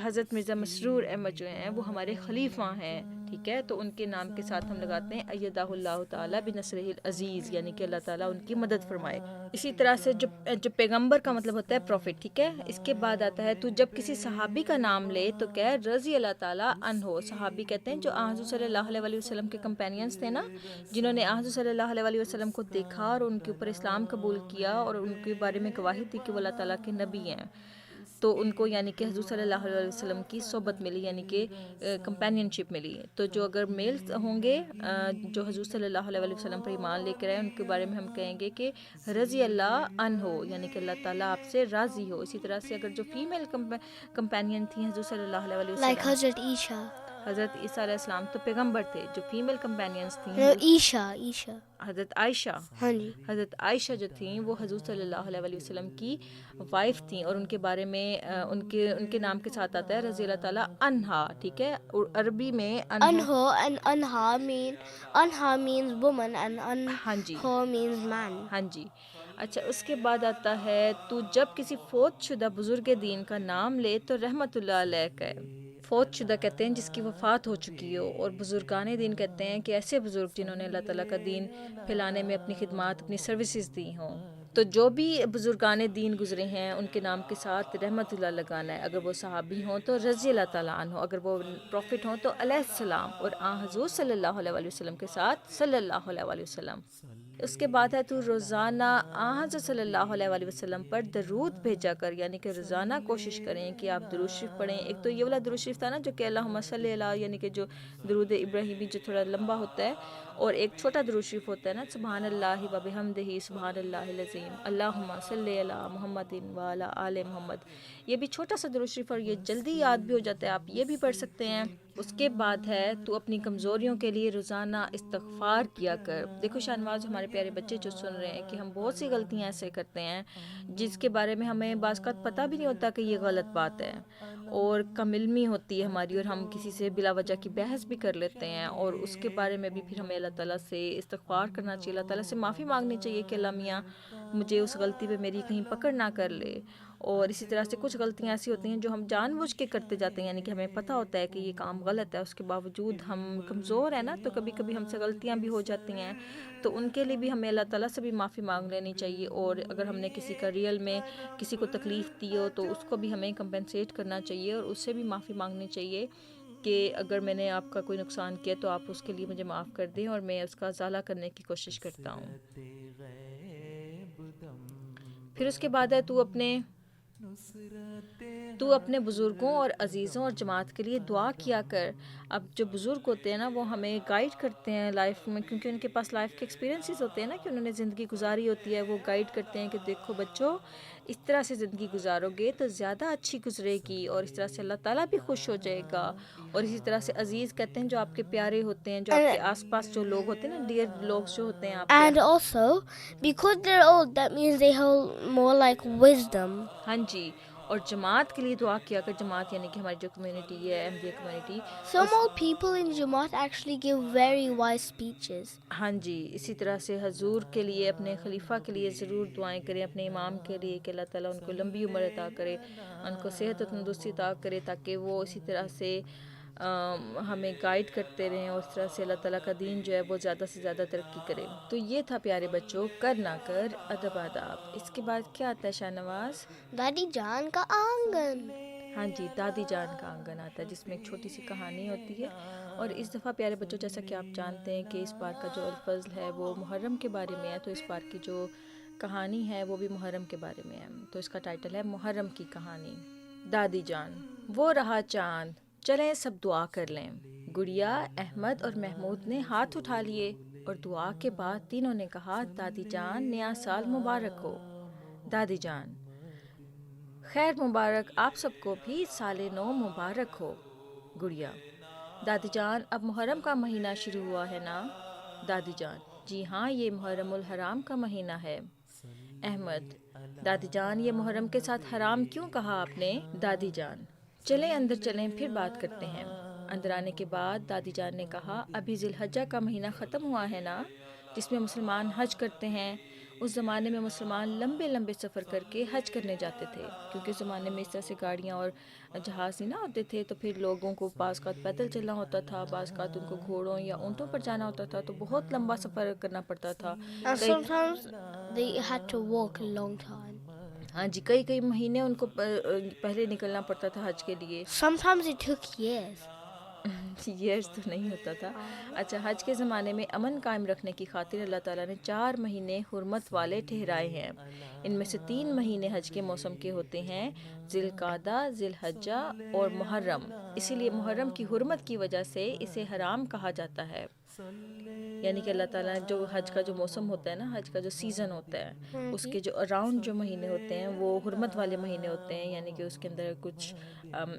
حضرت مرزا مسرور احمد جو ہیں وہ ہمارے خلیفہ ہیں, ٹھیک ہے. تو ان کے نام کے ساتھ ہم لگاتے ہیں ایدہ اللہ تعالیٰ بنصرہ العزیز, یعنی کہ اللہ تعالیٰ ان کی مدد فرمائے. اسی طرح سے جو پیغمبر کا مطلب ہوتا ہے پروفٹ, ٹھیک ہے. اس کے بعد آتا ہے تو جب کسی صحابی کا نام لے تو کہہ رضی اللہ تعالیٰ عنہ. صحابی کہتے ہیں جو حضور صلی اللہ علیہ وسلم کے کمپینینز تھے نا, جنہوں نے حضور صلی اللہ علیہ وسلم کو دیکھا اور ان کے اوپر اسلام قبول کیا اور ان کے بارے میں گواہی دی کہ وہ اللہ تعالیٰ کے نبی ہیں. تو ان کو یعنی کہ حضور صلی اللہ علیہ وسلم کی صحبت ملی, یعنی کہ کمپینین شپ ملی. تو جو اگر میل ہوں گے جو حضور صلی اللہ علیہ وسلم پر ایمان لے کر آئے, ان کے بارے میں ہم کہیں گے کہ رضی اللہ عنہ, یعنی کہ اللہ تعالیٰ آپ سے راضی ہو. اسی طرح سے اگر جو فیمیل کمپینین تھیں حضور صلی اللہ علیہ Like وسلم, Hazrat Isha. حضرت عیسیٰ علیہ السلام تو پیغمبر تھے. جو فیمیل کمپینینز No, تھیں Isha. حضرت عائشہ, Hanji. حضرت عائشہ جو تھیں وہ حضور صلی اللہ علیہ وسلم کی وائف تھیں, اور ان کے بارے میں ان کے نام کے ساتھ آتا ہے رضی اللہ تعالیٰ عنہا, ٹھیک ہے. اور عربی میں Anho and Anha means woman and ہاں جی, Anho means man. ہاں جی. اچھا اس کے بعد آتا ہے تو جب کسی فوت شدہ بزرگ دین کا نام لے تو رحمت اللہ علیہ کہے. فوت شدہ کہتے ہیں جس کی وفات ہو چکی ہو, اور بزرگان دین کہتے ہیں کہ ایسے بزرگ جنہوں نے اللہ تعالیٰ کا دین پھیلانے میں اپنی خدمات, اپنی سروسز دی ہوں. تو جو بھی بزرگان دین گزرے ہیں ان کے نام کے ساتھ رحمت اللہ لگانا ہے. اگر وہ صحابی ہوں تو رضی اللہ تعالیٰ عنہ, اگر وہ پروفٹ ہوں تو علیہ السلام, اور حضور صلی اللہ علیہ وسلم کے ساتھ صلی اللہ علیہ وسلم. اس کے بعد ہے تو روزانہ حضرت صلی اللہ علیہ وسلم پر درود بھیجا کر, یعنی کہ روزانہ کوشش کریں کہ آپ درود شریف پڑھیں. ایک تو یہ والا درود شریف تھا نا جو کہ اللہم صلی علی, یعنی کہ جو درود ابراہیمی جو تھوڑا لمبا ہوتا ہے, اور ایک چھوٹا درود شریف ہوتا ہے نا سبحان اللہ و بحمدہ سبحان اللہ العظیم اللہم صلی علی محمد و علی آل محمد. یہ بھی چھوٹا سا درود شریف اور یہ جلدی یاد بھی ہو جاتا ہے, آپ یہ بھی پڑھ سکتے ہیں. اس کے بعد ہے تو اپنی کمزوریوں کے لیے روزانہ استغفار کیا کر. دیکھو شاہنواز, ہمارے پیارے بچے جو سن رہے ہیں کہ ہم بہت سی غلطیاں ایسے کرتے ہیں جس کے بارے میں ہمیں بعض اوقات پتہ بھی نہیں ہوتا کہ یہ غلط بات ہے, اور کم علمی ہوتی ہے ہماری, اور ہم کسی سے بلا وجہ کی بحث بھی کر لیتے ہیں, اور اس کے بارے میں بھی پھر ہمیں اللہ تعالیٰ سے استغفار کرنا چاہیے, اللہ تعالیٰ سے معافی مانگنی چاہیے کہ اللہ میاں مجھے اس غلطی پہ میری کہیں پکڑ نہ کر لے. اور اسی طرح سے کچھ غلطیاں ایسی ہوتی ہیں جو ہم جان بوجھ کے کرتے جاتے ہیں, یعنی کہ ہمیں پتہ ہوتا ہے کہ یہ کام غلط ہے, اس کے باوجود ہم کمزور ہیں نا, تو کبھی کبھی ہم سے غلطیاں بھی ہو جاتی ہیں. تو ان کے لیے بھی ہمیں اللہ تعالیٰ سے بھی معافی مانگ لینی چاہیے. اور اگر ہم نے کسی کا ریئل میں کسی کو تکلیف دی ہو تو اس کو بھی ہمیں کمپنسیٹ کرنا چاہیے, اور اس سے بھی معافی مانگنی چاہیے کہ اگر میں نے آپ کا کوئی نقصان کیا تو آپ اس کے لیے مجھے معاف کر دیں, اور میں اس کا ازالہ کرنے کی کوشش کرتا ہوں. پھر اس کے بعد ہے تو اپنے تو اپنے بزرگوں اور عزیزوں اور جماعت کے لیے دعا کیا کر. اب جو بزرگ ہوتے ہیں نا وہ ہمیں گائیڈ کرتے ہیں لائف میں، کیونکہ ان کے پاس لائف کے ایکسپیرینسز ہوتے ہیں نا کہ انہوں نے زندگی گزاری ہوتی ہے. وہ گائیڈ کرتے ہیں کہ دیکھو بچوں اس طرح سے زندگی گزارو گے تو زیادہ اچھی گزرے گی، اور اس طرح سے اللہ تعالیٰ بھی خوش ہو جائے گا. اور اسی طرح سے عزیز کہتے ہیں جو آپ کے پیارے ہوتے ہیں، جو آپ کے آس پاس جو لوگ ہوتے ہیں نا، ڈیئر لوگ جو ہوتے ہیں آپ کے. And also, because they're old, that means they hold more like wisdom. ہاں جی. اور جماعت کے لیے دعا کیا کر. جماعت یعنی کہ ہماری جو کمیونٹی ہے، Ahmadiyya community. Some old people in Jamaat actually give very wise speeches. ہاں جی. اسی طرح سے حضور کے لیے، اپنے خلیفہ کے لیے ضرور دعائیں کریں، اپنے امام کے لیے کہ اللہ تعالیٰ ان کو لمبی عمر عطا کرے، ان کو صحت و تندرستی عطا کرے، تاکہ وہ اسی طرح سے ہمیں گائیڈ کرتے رہیں، اور اس طرح سے اللہ تعالیٰ کا دین جو ہے وہ زیادہ سے زیادہ ترقی کرے. تو یہ تھا پیارے بچوں کر نہ کر ادب آداب. اس کے بعد کیا آتا ہے شاہ نواز؟ دادی جان کا آنگن. ہاں جی. دادی جان کا آنگن آتا ہے جس میں ایک چھوٹی سی کہانی ہوتی ہے. اور اس دفعہ پیارے بچوں جیسا کہ آپ جانتے ہیں کہ اس بار کا جو الفضل ہے وہ محرم کے بارے میں ہے، تو اس بار کی جو کہانی ہے وہ بھی محرم کے بارے میں ہے. تو اس کا ٹائٹل ہے محرم کی کہانی. دادی جان. وہ رہا چاند، چلیں سب دعا کر لیں. گڑیا، احمد اور محمود نے ہاتھ اٹھا لیے، اور دعا کے بعد تینوں نے کہا دادی جان نیا سال مبارک ہو. دادی جان. خیر مبارک آپ سب کو بھی، سال نو مبارک ہو. گڑیا. دادی جان اب محرم کا مہینہ شروع ہوا ہے نا؟ دادی جان. جی ہاں، یہ محرم الحرام کا مہینہ ہے. احمد. دادی جان یہ محرم کے ساتھ حرام کیوں کہا آپ نے؟ دادی جان. چلیں اندر چلیں پھر بات کرتے ہیں. اندر آنے کے بعد دادی جان نے کہا ابھی ذی الحجہ کا مہینہ ختم ہوا ہے نا، جس میں مسلمان حج کرتے ہیں. اس زمانے میں مسلمان لمبے لمبے سفر کر کے حج کرنے جاتے تھے، کیونکہ اس زمانے میں اس طرح سے گاڑیاں اور جہاز نہیں نہ ہوتے تھے، تو پھر لوگوں کو بعض اوقات پیدل چلنا ہوتا تھا، بعض اوقات ان کو گھوڑوں یا اونٹوں پر جانا ہوتا تھا، تو بہت لمبا سفر کرنا پڑتا تھا. And sometimes they had to walk a long time. ہاں جی. کئی مہینے ان کو پہلے نکلنا پڑتا تھا حج کے لیے. Sometimes it took years. Years تو نہیں ہوتا تھا. اچھا. حج کے زمانے میں امن قائم رکھنے کی خاطر اللہ تعالیٰ نے 4 مہینے حرمت والے ٹھہرائے ہیں. ان میں سے 3 مہینے حج کے موسم کے ہوتے ہیں، ذی القعدہ، ذی الحجہ اور محرم. اسی لیے محرم کی حرمت کی وجہ سے اسے حرام کہا جاتا ہے. یعنی کہ اللہ تعالیٰ جو حج کا جو موسم ہوتا ہے نا، حج کا جو سیزن ہوتا ہے، اس کے جو اراؤنڈ جو مہینے ہوتے ہیں وہ حرمت والے مہینے ہوتے ہیں. یعنی کہ اس کے اندر کچھ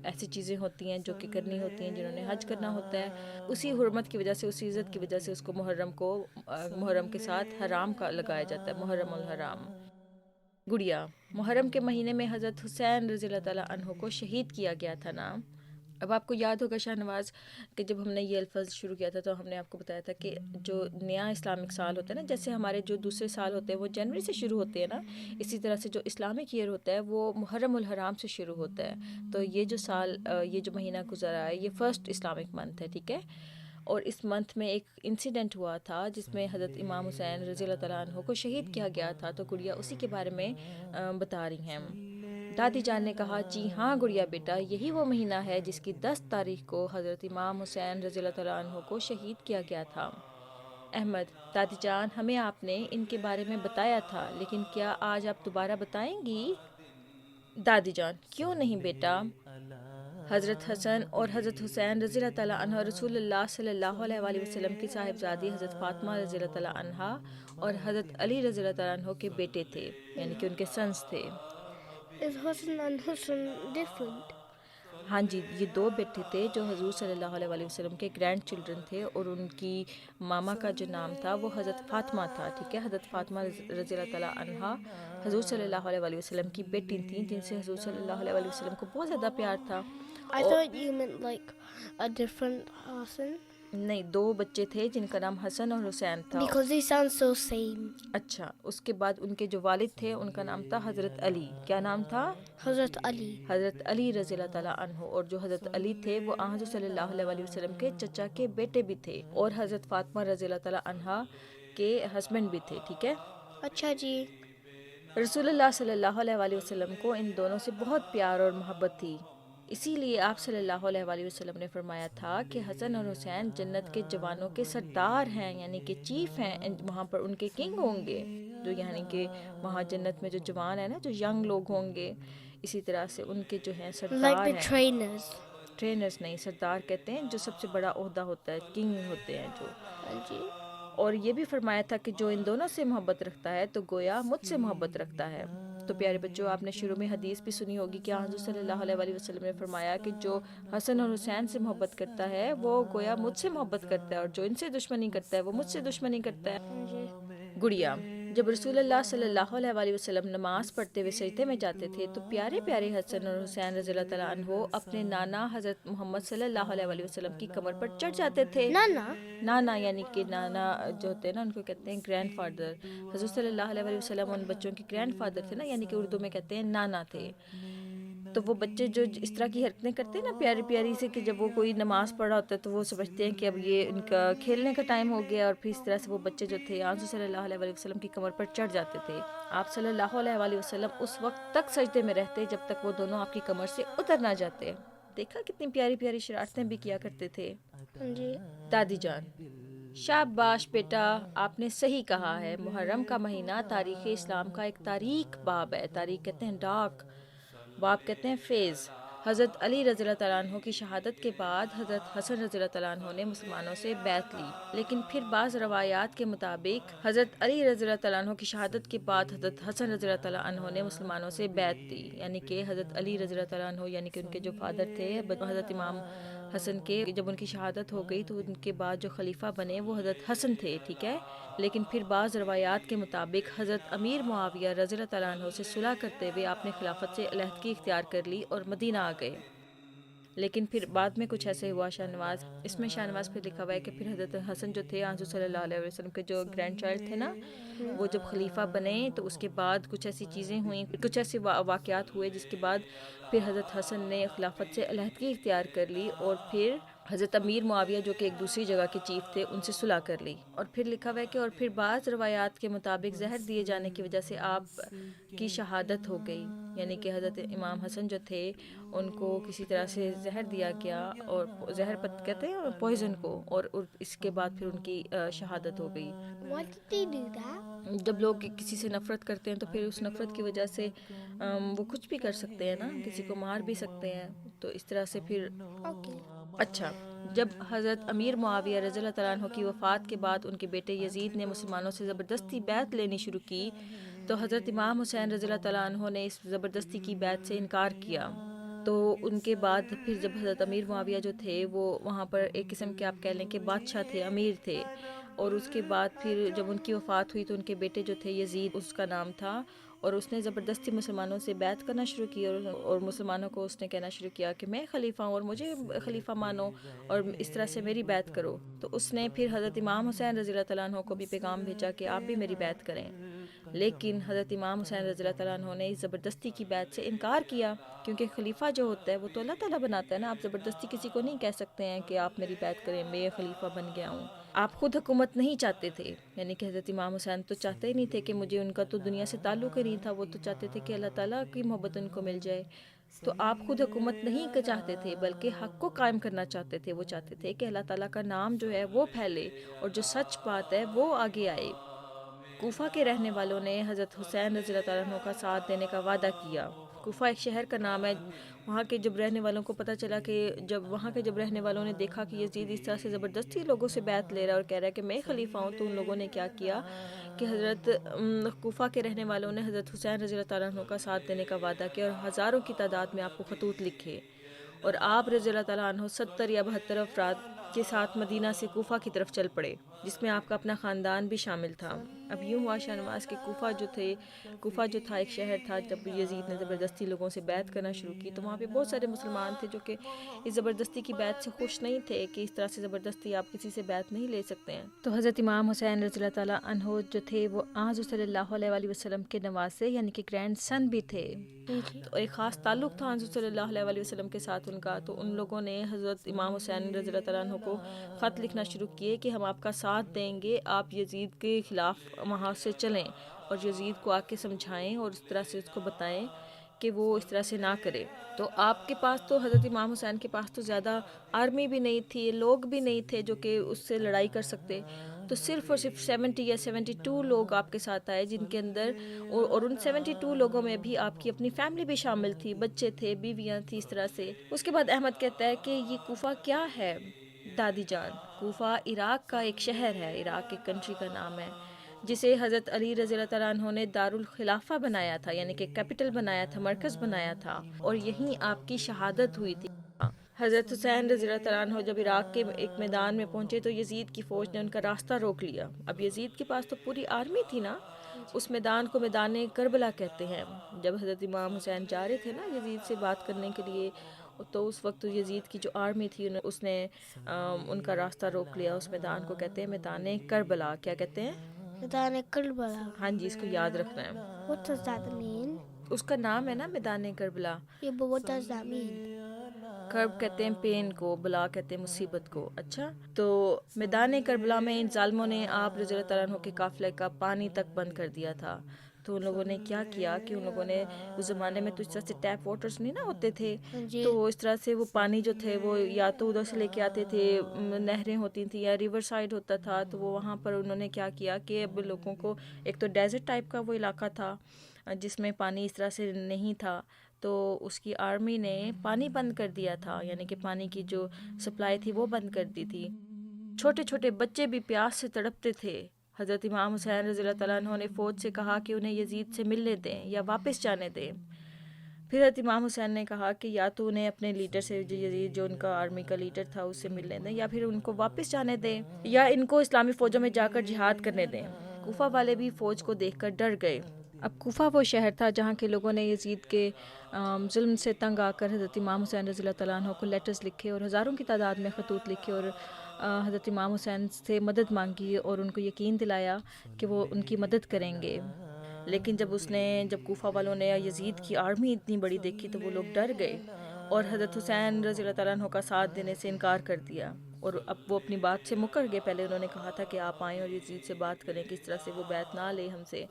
ایسی چیزیں ہوتی ہیں جو کہ کرنی ہوتی ہیں جنہوں نے حج کرنا ہوتا ہے. اسی حرمت کی وجہ سے، اسی عزت کی وجہ سے اس کو محرم کے ساتھ حرام کا لگایا جاتا ہے، محرم الحرام. گڑیا. محرم کے مہینے میں حضرت حسین رضی اللہ تعالیٰ عنہ کو شہید کیا گیا تھا نا؟ اب آپ کو یاد ہوگا شاہ نواز کہ جب ہم نے یہ الفاظ شروع کیا تھا تو ہم نے آپ کو بتایا تھا کہ جو نیا اسلامک سال ہوتا ہے نا، جیسے ہمارے جو دوسرے سال ہوتے ہیں وہ جنوری سے شروع ہوتے ہیں نا، اسی طرح سے جو اسلامک ایئر ہوتا ہے وہ محرم الحرام سے شروع ہوتا ہے. تو یہ جو سال، یہ جو مہینہ گزرا ہے، یہ فرسٹ اسلامک منتھ ہے، ٹھیک ہے. اور اس منتھ میں ایک انسیڈنٹ ہوا تھا جس میں حضرت امام حسین رضی اللہ تعالیٰ عنہ کو شہید کیا گیا تھا. تو گڑیا اسی کے بارے میں بتا رہی ہیں. دادی جان نے کہا جی ہاں گڑیا بیٹا، یہی وہ مہینہ ہے جس کی 10 تاریخ کو حضرت امام حسین رضی اللہ تعالیٰ عنہ کو شہید کیا گیا تھا. احمد. دادی جان ہمیں آپ نے ان کے بارے میں بتایا تھا، لیکن کیا آج آپ دوبارہ بتائیں گی؟ دادی جان. کیوں نہیں بیٹا. حضرت حسن اور حضرت حسین رضی اللہ تعالیٰ عنہ رسول اللہ صلی اللہ علیہ وآلہ وسلم کی صاحبزادی حضرت فاطمہ رضی اللہ تعالیٰ عنہا اور حضرت علی رضی اللہ تعالیٰ عنہ کے بیٹے تھے، یعنی کہ ان کے سنس تھے. Is Hassan and Hussein different? ہاں جی. یہ 2 بیٹے تھے جو حضور صلی اللہ علیہ وآلہ وسلم کے گرینڈ چلڈرن تھے، اور ان کی ماما کا جو نام تھا وہ حضرت فاطمہ تھا، ٹھیک ہے. حضرت فاطمہ رضی اللہ تعالیٰ عنہا حضور صلی اللہ علیہ وآلہ وسلم کی بیٹی تھیں، جن سے حضور صلی اللہ علیہ وآلہ وسلم کو بہت زیادہ پیار تھا. I thought you meant like a different Hassan. نہیں، 2 بچے تھے جن کا نام حسن اور حسین تھا. Because they sound so same. اچھا. اس کے بعد ان کے جو والد تھے ان کا نام تھا حضرت علی. کیا نام تھا؟ Hazrat Ali. حضرت علی رضی اللہ تعالیٰ عنہ. اور جو حضرت علی تھے وہ حضرت صلی اللہ علیہ وآلہ وسلم کے چچا کے بیٹے بھی تھے، اور حضرت فاطمہ رضی اللہ تعالیٰ عنہا کے ہسبینڈ بھی تھے، ٹھیک ہے. اچھا جی. رسول اللہ صلی اللہ علیہ وآلہ وسلم کو ان دونوں سے بہت پیار اور محبت تھی، اسی لیے آپ صلی اللہ علیہ وآلہ وسلم نے فرمایا تھا کہ حسن اور حسین جنت کے جوانوں کے سردار ہیں، یعنی کہ چیف ہیں، وہاں پر ان کے کنگ ہوں گے، جو یعنی کہ وہاں جنت میں جو جوان ہیں نا، جو ینگ لوگ ہوں گے، اسی طرح سے ان کے جو ہیں like سردار the ہیں، trainers. ٹرینرز نہیں، سردار کہتے ہیں جو سب سے بڑا عہدہ ہوتا ہے، کنگ ہوتے ہیں جو. جی. اور یہ بھی فرمایا تھا کہ جو ان دونوں سے محبت رکھتا ہے تو گویا مجھ سے محبت رکھتا ہے. تو پیارے بچوں، آپ نے شروع میں حدیث بھی سنی ہوگی کہ حضور صلی اللہ علیہ وآلہ وسلم نے فرمایا کہ جو حسن اور حسین سے محبت کرتا ہے وہ گویا مجھ سے محبت کرتا ہے، اور جو ان سے دشمنی کرتا ہے وہ مجھ سے دشمنی کرتا ہے. جی. گڑیا، جب رسول اللہ صلی اللہ علیہ وآلہ وسلم نماز پڑھتے ہوئے سجدے میں جاتے تھے تو پیارے پیارے حسن اور حسین رضی اللہ تعالیٰ عنہ اپنے نانا حضرت محمد صلی اللہ علیہ وآلہ وسلم کی کمر پر چڑھ جاتے تھے. Nana. نانا یعنی کہ نانا جو ہوتے ہیں نا ان کو کہتے ہیں گرینڈ فادر. حضور صلی اللہ علیہ وآلہ وسلم ان بچوں کے گرینڈ فادر تھے نا، یعنی کہ اردو میں کہتے ہیں نانا تھے. تو وہ بچے جو اس طرح کی حرکتیں کرتے ہیں نا پیاری پیاری سے، کہ جب وہ کوئی نماز پڑھ رہا ہوتا ہے تو وہ سمجھتے ہیں کہ اب یہ ان کا کھیلنے کا ٹائم ہو گیا، اور پھر اس طرح سے وہ بچے جو تھے حضور صلی اللہ علیہ وآلہ وسلم کی کمر پر چڑھ جاتے تھے. آپ صلی اللہ علیہ وآلہ وسلم اس وقت تک سجدے میں رہتے جب تک وہ دونوں آپ کی کمر سے اتر نہ جاتے. دیکھا کتنی پیاری پیاری شرارتیں بھی کیا کرتے تھے. جی. دادی جان: شاباش بیٹا، آپ نے صحیح کہا ہے. محرم کا مہینہ تاریخ اسلام کا ایک تاریک باب ہے. تاریخ کہتے ہیں ڈارک، باب کہتے ہیں فیز. حضرت علی رضی اللہ تعالیٰ عنہ کی شہادت کے بعد حضرت حسن رضی اللہ تعالیٰ عنہ نے مسلمانوں سے بیعت لی، لیکن پھر بعض روایات کے مطابق حضرت علی رضی اللہ تعالیٰ عنہ کی شہادت کے بعد حضرت حسن رضی اللہ تعالیٰ عنہ نے مسلمانوں سے بیعت دی. یعنی کہ حضرت علی رضی اللہ تعالیٰ عنہ یعنی کہ ان کے جو فادر تھے حضرت امام حسن کے، جب ان کی شہادت ہو گئی تو ان کے بعد جو خلیفہ بنے وہ حضرت حسن تھے، ٹھیک ہے. لیکن پھر بعض روایات کے مطابق حضرت امیر معاویہ رضی اللہ تعالیٰ عنہ سے صلح کرتے ہوئے آپ نے خلافت سے علیحدگی اختیار کر لی اور مدینہ آ گئے. لیکن پھر بعد میں کچھ ایسے ہوا شاہ نواز، اس میں شاہ نواز پہ لکھا ہوا ہے کہ پھر حضرت حسن جو تھے حضور صلی اللہ علیہ وسلم کے جو گرینڈ چائلڈ تھے نا، وہ جب خلیفہ بنے تو اس کے بعد کچھ ایسی چیزیں ہوئیں، کچھ ایسے واقعات ہوئے جس کے بعد پھر حضرت حسن نے خلافت سے علیحدگی اختیار کر لی، اور پھر حضرت امیر معاویہ جو کہ ایک دوسری جگہ کے چیف تھے ان سے صلح کر لی. اور پھر لکھا ہوا ہے کہ اور پھر بعض روایات کے مطابق زہر دیے جانے کی وجہ سے آپ کی شہادت ہو گئی. یعنی کہ حضرت امام حسن جو تھے ان کو کسی طرح سے زہر دیا گیا، اور زہر پت کہتے ہیں پوائزن کو، اور اس کے بعد پھر ان کی شہادت ہو گئی. Why did they do that? جب لوگ کسی سے نفرت کرتے ہیں تو پھر اس نفرت کی وجہ سے وہ کچھ بھی کر سکتے ہیں نا، کسی کو مار بھی سکتے ہیں. تو اس طرح سے پھر Okay. اچھا، جب حضرت امیر معاویہ رضی اللہ تعالیٰ عنہ کی وفات کے بعد ان کے بیٹے یزید نے مسلمانوں سے زبردستی بیعت لینی شروع کی تو حضرت امام حسین رضی اللہ تعالیٰ عنہ نے اس زبردستی کی بیعت سے انکار کیا. تو ان کے بعد پھر جب حضرت امیر معاویہ جو تھے وہ وہاں پر ایک قسم کے آپ کہہ لیں کہ بادشاہ تھے، امیر تھے، اور اس کے بعد پھر جب ان کی وفات ہوئی تو ان کے بیٹے جو تھے یزید اس کا نام تھا، اور اس نے زبردستی مسلمانوں سے بیعت کرنا شروع کی، اور مسلمانوں کو اس نے کہنا شروع کیا کہ میں خلیفہ ہوں اور مجھے خلیفہ مانو اور اس طرح سے میری بیعت کرو. تو اس نے پھر حضرت امام حسین رضی اللہ تعالیٰ عنہ کو بھی پیغام بھیجا کہ آپ بھی میری بیعت کریں. لیکن حضرت امام حسین رضی اللہ تعالیٰ عنہ نے اس زبردستی کی بیعت سے انکار کیا، کیونکہ خلیفہ جو ہوتا ہے وہ تو اللہ تعالیٰ بناتا ہے نا. آپ زبردستی کسی کو نہیں کہہ سکتے ہیں کہ آپ میری بیعت کریں، میں خلیفہ بن گیا ہوں. آپ خود حکومت نہیں چاہتے تھے، یعنی کہ حضرت امام حسین تو چاہتے ہی نہیں تھے کہ مجھے ان کا تو دنیا سے تعلق ہی نہیں تھا، وہ تو چاہتے تھے کہ اللہ تعالیٰ کی محبت ان کو مل جائے. تو آپ خود حکومت نہیں چاہتے تھے بلکہ حق کو قائم کرنا چاہتے تھے. وہ چاہتے تھے کہ اللہ تعالیٰ کا نام جو ہے وہ پھیلے اور جو سچ بات ہے وہ آگے آئے. کوفہ کے رہنے والوں نے حضرت حسین رضی اللہ تعالیٰ عنہ کا ساتھ دینے کا وعدہ کیا. کوفہ ایک شہر کا نام ہے. وہاں کے جب رہنے والوں کو پتہ چلا کہ جب رہنے والوں نے دیکھا کہ یزید اس طرح سے زبردستی لوگوں سے بیعت لے رہا ہے اور کہہ رہا ہے کہ میں خلیفہ ہوں، تو ان لوگوں نے کیا کیا کہ حضرت کوفہ کے رہنے والوں نے حضرت حسین رضی اللہ تعالیٰ عنہ کا ساتھ دینے کا وعدہ کیا، اور ہزاروں کی تعداد میں آپ کو خطوط لکھے، اور آپ رضی اللہ تعالیٰ عنہ 70 یا 72 افراد کے ساتھ مدینہ سے کوفہ کی طرف چل پڑے، جس میں آپ کا اپنا خاندان بھی شامل تھا. اب یوں ہوا شاہ نواز کہ کوفہ جو تھا ایک شہر تھا. جب یزید نے زبردستی لوگوں سے بیعت کرنا شروع کی تو وہاں پہ بہت سارے مسلمان تھے جو کہ اس زبردستی کی بیعت سے خوش نہیں تھے کہ اس طرح سے زبردستی آپ کسی سے بیعت نہیں لے سکتے ہیں. تو حضرت امام حسین رضی اللہ تعالیٰ عنہ جو تھے وہ حضور صلی اللہ علیہ وآلہ وسلم کے نواسے یعنی کہ گرینڈ سن بھی تھے. تو ایک خاص تعلق تھا حضور صلی اللہ علیہ وآلہ وسلم کے ساتھ ان کا. تو ان لوگوں نے حضرت امام حسین رضی اللہ تعالیٰ عنہ کو خط لکھنا شروع کیے کہ ہم آپ کا ساتھ دیں گے، آپ یزید کے خلاف وہاں سے چلیں اور یزید کو آ کے سمجھائیں اور اس طرح سے اس کو بتائیں کہ وہ اس طرح سے نہ کرے. تو آپ کے پاس تو حضرت امام حسین کے پاس تو زیادہ آرمی بھی نہیں تھی, لوگ بھی نہیں تھے جو کہ اس سے لڑائی کر سکتے. تو صرف اور صرف 70 یا 72 لوگ آپ کے ساتھ آئے, جن کے اندر اور ان 72 لوگوں میں بھی آپ کی اپنی فیملی بھی شامل تھی, بچے تھے, بیویاں تھیں, اس طرح سے. اس کے بعد احمد کہتا ہے کہ یہ کوفہ کیا ہے دادی جان؟ کوفہ عراق کا ایک شہر ہے, عراق ایک کنٹری کا نام ہے, جسے حضرت علی رضی اللہ تعالیٰ عنہ نے دارالخلافہ بنایا تھا, یعنی کہ کیپٹل بنایا تھا, مرکز بنایا تھا, اور یہیں آپ کی شہادت ہوئی تھی. حضرت حسین رضی اللہ تعالیٰ عنہ جب عراق کے ایک میدان میں پہنچے تو یزید کی فوج نے ان کا راستہ روک لیا. اب یزید کے پاس تو پوری آرمی تھی نا, اس میدان کو میدان کربلا کہتے ہیں. جب حضرت امام حسین جا رہے تھے نا یزید سے بات کرنے کے لیے, تو اس وقت یزید کی جو آرمی تھی اس نے ان کا راستہ روک لیا. اس میدان کو کہتے ہیں میدان کربلا. کیا کہتے ہیں؟ میدان کربلا. ہاں جی, اس کو یاد رکھنا ہے. What does that mean? اس کا نام ہے نا میدان Karbala. Yeah, but what does that mean? کرب کہتے ہیں پین کو, بلا کہتے ہیں مصیبت کو. اچھا, تو میدان کربلا میں ان ظالموں نے آپ رضی اللہ تعالیٰ عنہ کے قافلے کا پانی تک بند کر دیا تھا. تو ان لوگوں نے کیا کیا کہ ان لوگوں نے اس زمانے میں تو اس طرح سے ٹیپ واٹرز نہیں نا ہوتے تھے, تو اس طرح سے وہ پانی جو تھے وہ یا تو ادھر سے لے کے آتے تھے, نہریں ہوتی تھیں یا ریور سائڈ ہوتا تھا, تو وہ وہاں پر انہوں نے کیا کیا کہ اب لوگوں کو, ایک تو ڈیزرٹ ٹائپ کا وہ علاقہ تھا جس میں پانی اس طرح سے نہیں تھا, تو اس کی آرمی نے پانی بند کر دیا تھا, یعنی کہ پانی کی جو سپلائی تھی وہ بند کر دی تھی. چھوٹے چھوٹے بچے بھی پیاس سے تڑپتے تھے. حضرت امام حسین رضی اللہ تعالیٰ عنہ نے فوج سے کہا کہ انہیں یزید سے ملنے دیں یا واپس جانے دیں. پھر حضرت امام حسین نے کہا کہ یا تو انہیں اپنے لیڈر سے, جو یزید جو ان کا آرمی کا لیڈر تھا, اس سے ملنے دیں, یا پھر ان کو واپس جانے دیں, یا ان کو اسلامی فوجوں میں جا کر جہاد کرنے دیں. کوفہ والے بھی فوج کو دیکھ کر ڈر گئے. اب کوفہ وہ شہر تھا جہاں کے لوگوں نے یزید کے ظلم سے تنگ آ کر حضرت امام حسین رضی اللہ تعالیٰ عنہ کو لیٹرز لکھے اور ہزاروں کی تعداد میں خطوط لکھے اور حضرت امام حسین سے مدد مانگی اور ان کو یقین دلایا کہ وہ ان کی مدد کریں گے. لیکن جب کوفہ والوں نے یزید کی آرمی اتنی بڑی دیکھی تو وہ لوگ ڈر گئے اور حضرت حسین رضی اللہ تعالیٰ عنہ کا ساتھ دینے سے انکار کر دیا, اور اب وہ اپنی بات سے مکر گئے. پہلے انہوں نے کہا تھا کہ آپ آئیں اور یزید سے بات کریں, کس طرح سے وہ بیعت نہ لے ہم سے.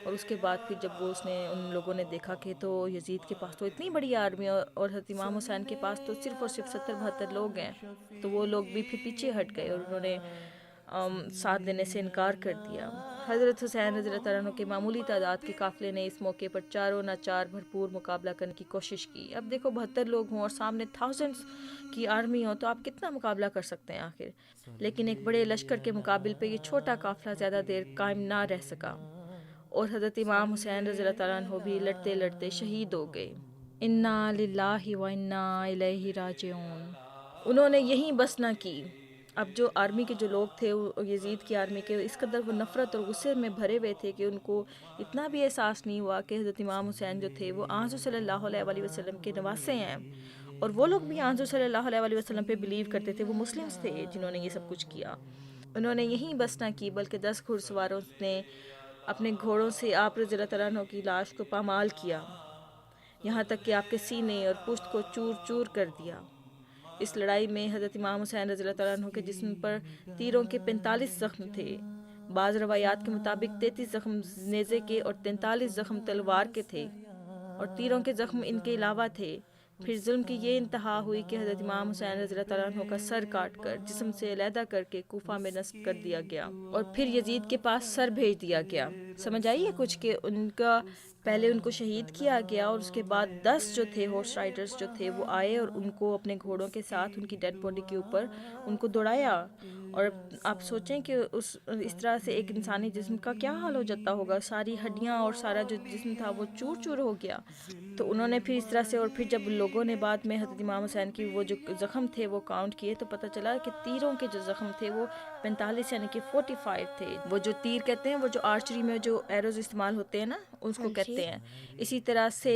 اور اس کے بعد پھر جب ان لوگوں نے دیکھا کہ تو یزید کے پاس تو اتنی بڑی آرمی اور حضرت امام حسین کے پاس تو صرف اور صرف 70-72 لوگ ہیں, تو وہ لوگ بھی پھر پیچھے ہٹ گئے اور انہوں نے ساتھ دینے سے انکار کر دیا. حضرت حسین رضی اللہ تعالیٰ عنہ کے معمولی تعداد کے قافلے نے اس موقع پر چاروں ناچار بھرپور مقابلہ کرنے کی کوشش کی. اب دیکھو 72 لوگ ہوں اور سامنے thousands کی آرمی ہو, تو آپ کتنا مقابلہ کر سکتے ہیں آخر. لیکن ایک بڑے لشکر کے مقابل پہ یہ چھوٹا قافلہ زیادہ دیر قائم نہ رہ سکا, اور حضرت امام حسین رضی اللہ تعالیٰ عنہ بھی لڑتے لڑتے شہید ہو گئے. انا للہ و انا الیہ راجعون. انہوں نے یہیں بس نہ کی. اب جو آرمی کے جو لوگ تھے, یزید کی آرمی کے, اس قدر وہ نفرت اور غصے میں بھرے ہوئے تھے کہ ان کو اتنا بھی احساس نہیں ہوا کہ حضرت امام حسین جو تھے وہ آن صلی اللہ علیہ وآلہ وسلم کے نواسے ہیں, اور وہ لوگ بھی آن صلی اللہ علیہ وآلہ وسلم پہ بلیو کرتے تھے. وہ مسلمز تھے جنہوں نے یہ سب کچھ کیا. انہوں نے یہیں بس نہ کی بلکہ 10 گھڑ سواروں نے اپنے گھوڑوں سے آپ رضی اللہ تعالیٰ عنہ کی لاش کو پامال کیا, یہاں تک کہ آپ کے سینے اور پشت کو چور چور کر دیا. اس لڑائی میں حضرت امام حسین رضی اللہ تعالیٰ عنہ کے جسم پر تیروں کے 45 زخم تھے. بعض روایات کے مطابق 33 زخم نیزے کے اور 43 زخم تلوار کے تھے, اور تیروں کے زخم ان کے علاوہ تھے. پھر ظلم کی یہ انتہا ہوئی کہ حضرت امام حسین رضی اللہ تعالیٰ عنہ کا سر کاٹ کر جسم سے علیحدہ کر کے کوفہ میں نصب کر دیا گیا, اور پھر یزید کے پاس سر بھیج دیا گیا. سمجھ آئیے کچھ کہ ان کا پہلے ان کو شہید کیا گیا, اور اس کے بعد 10 جو تھے ہارس رائڈرز جو تھے وہ آئے اور ان کو اپنے گھوڑوں کے ساتھ ان کی ڈیڈ باڈی کے اوپر ان کو دوڑایا. اور آپ سوچیں کہ اس طرح سے ایک انسانی جسم کا کیا حال ہو جاتا ہوگا, ساری ہڈیاں اور سارا جو جسم تھا وہ چور چور ہو گیا. تو انہوں نے پھر اس طرح سے, اور پھر جب لوگوں نے بعد میں حضرت امام حسین کی وہ جو زخم تھے وہ کاؤنٹ کیے تو پتہ چلا کہ تیروں کے جو زخم تھے وہ 45 یعنی کہ 45 تھے. وہ جو تیر کہتے ہیں, وہ جو آرچری میں جو ایروز استعمال ہوتے ہیں نا, اس کو کہتے ہیں. اسی طرح سے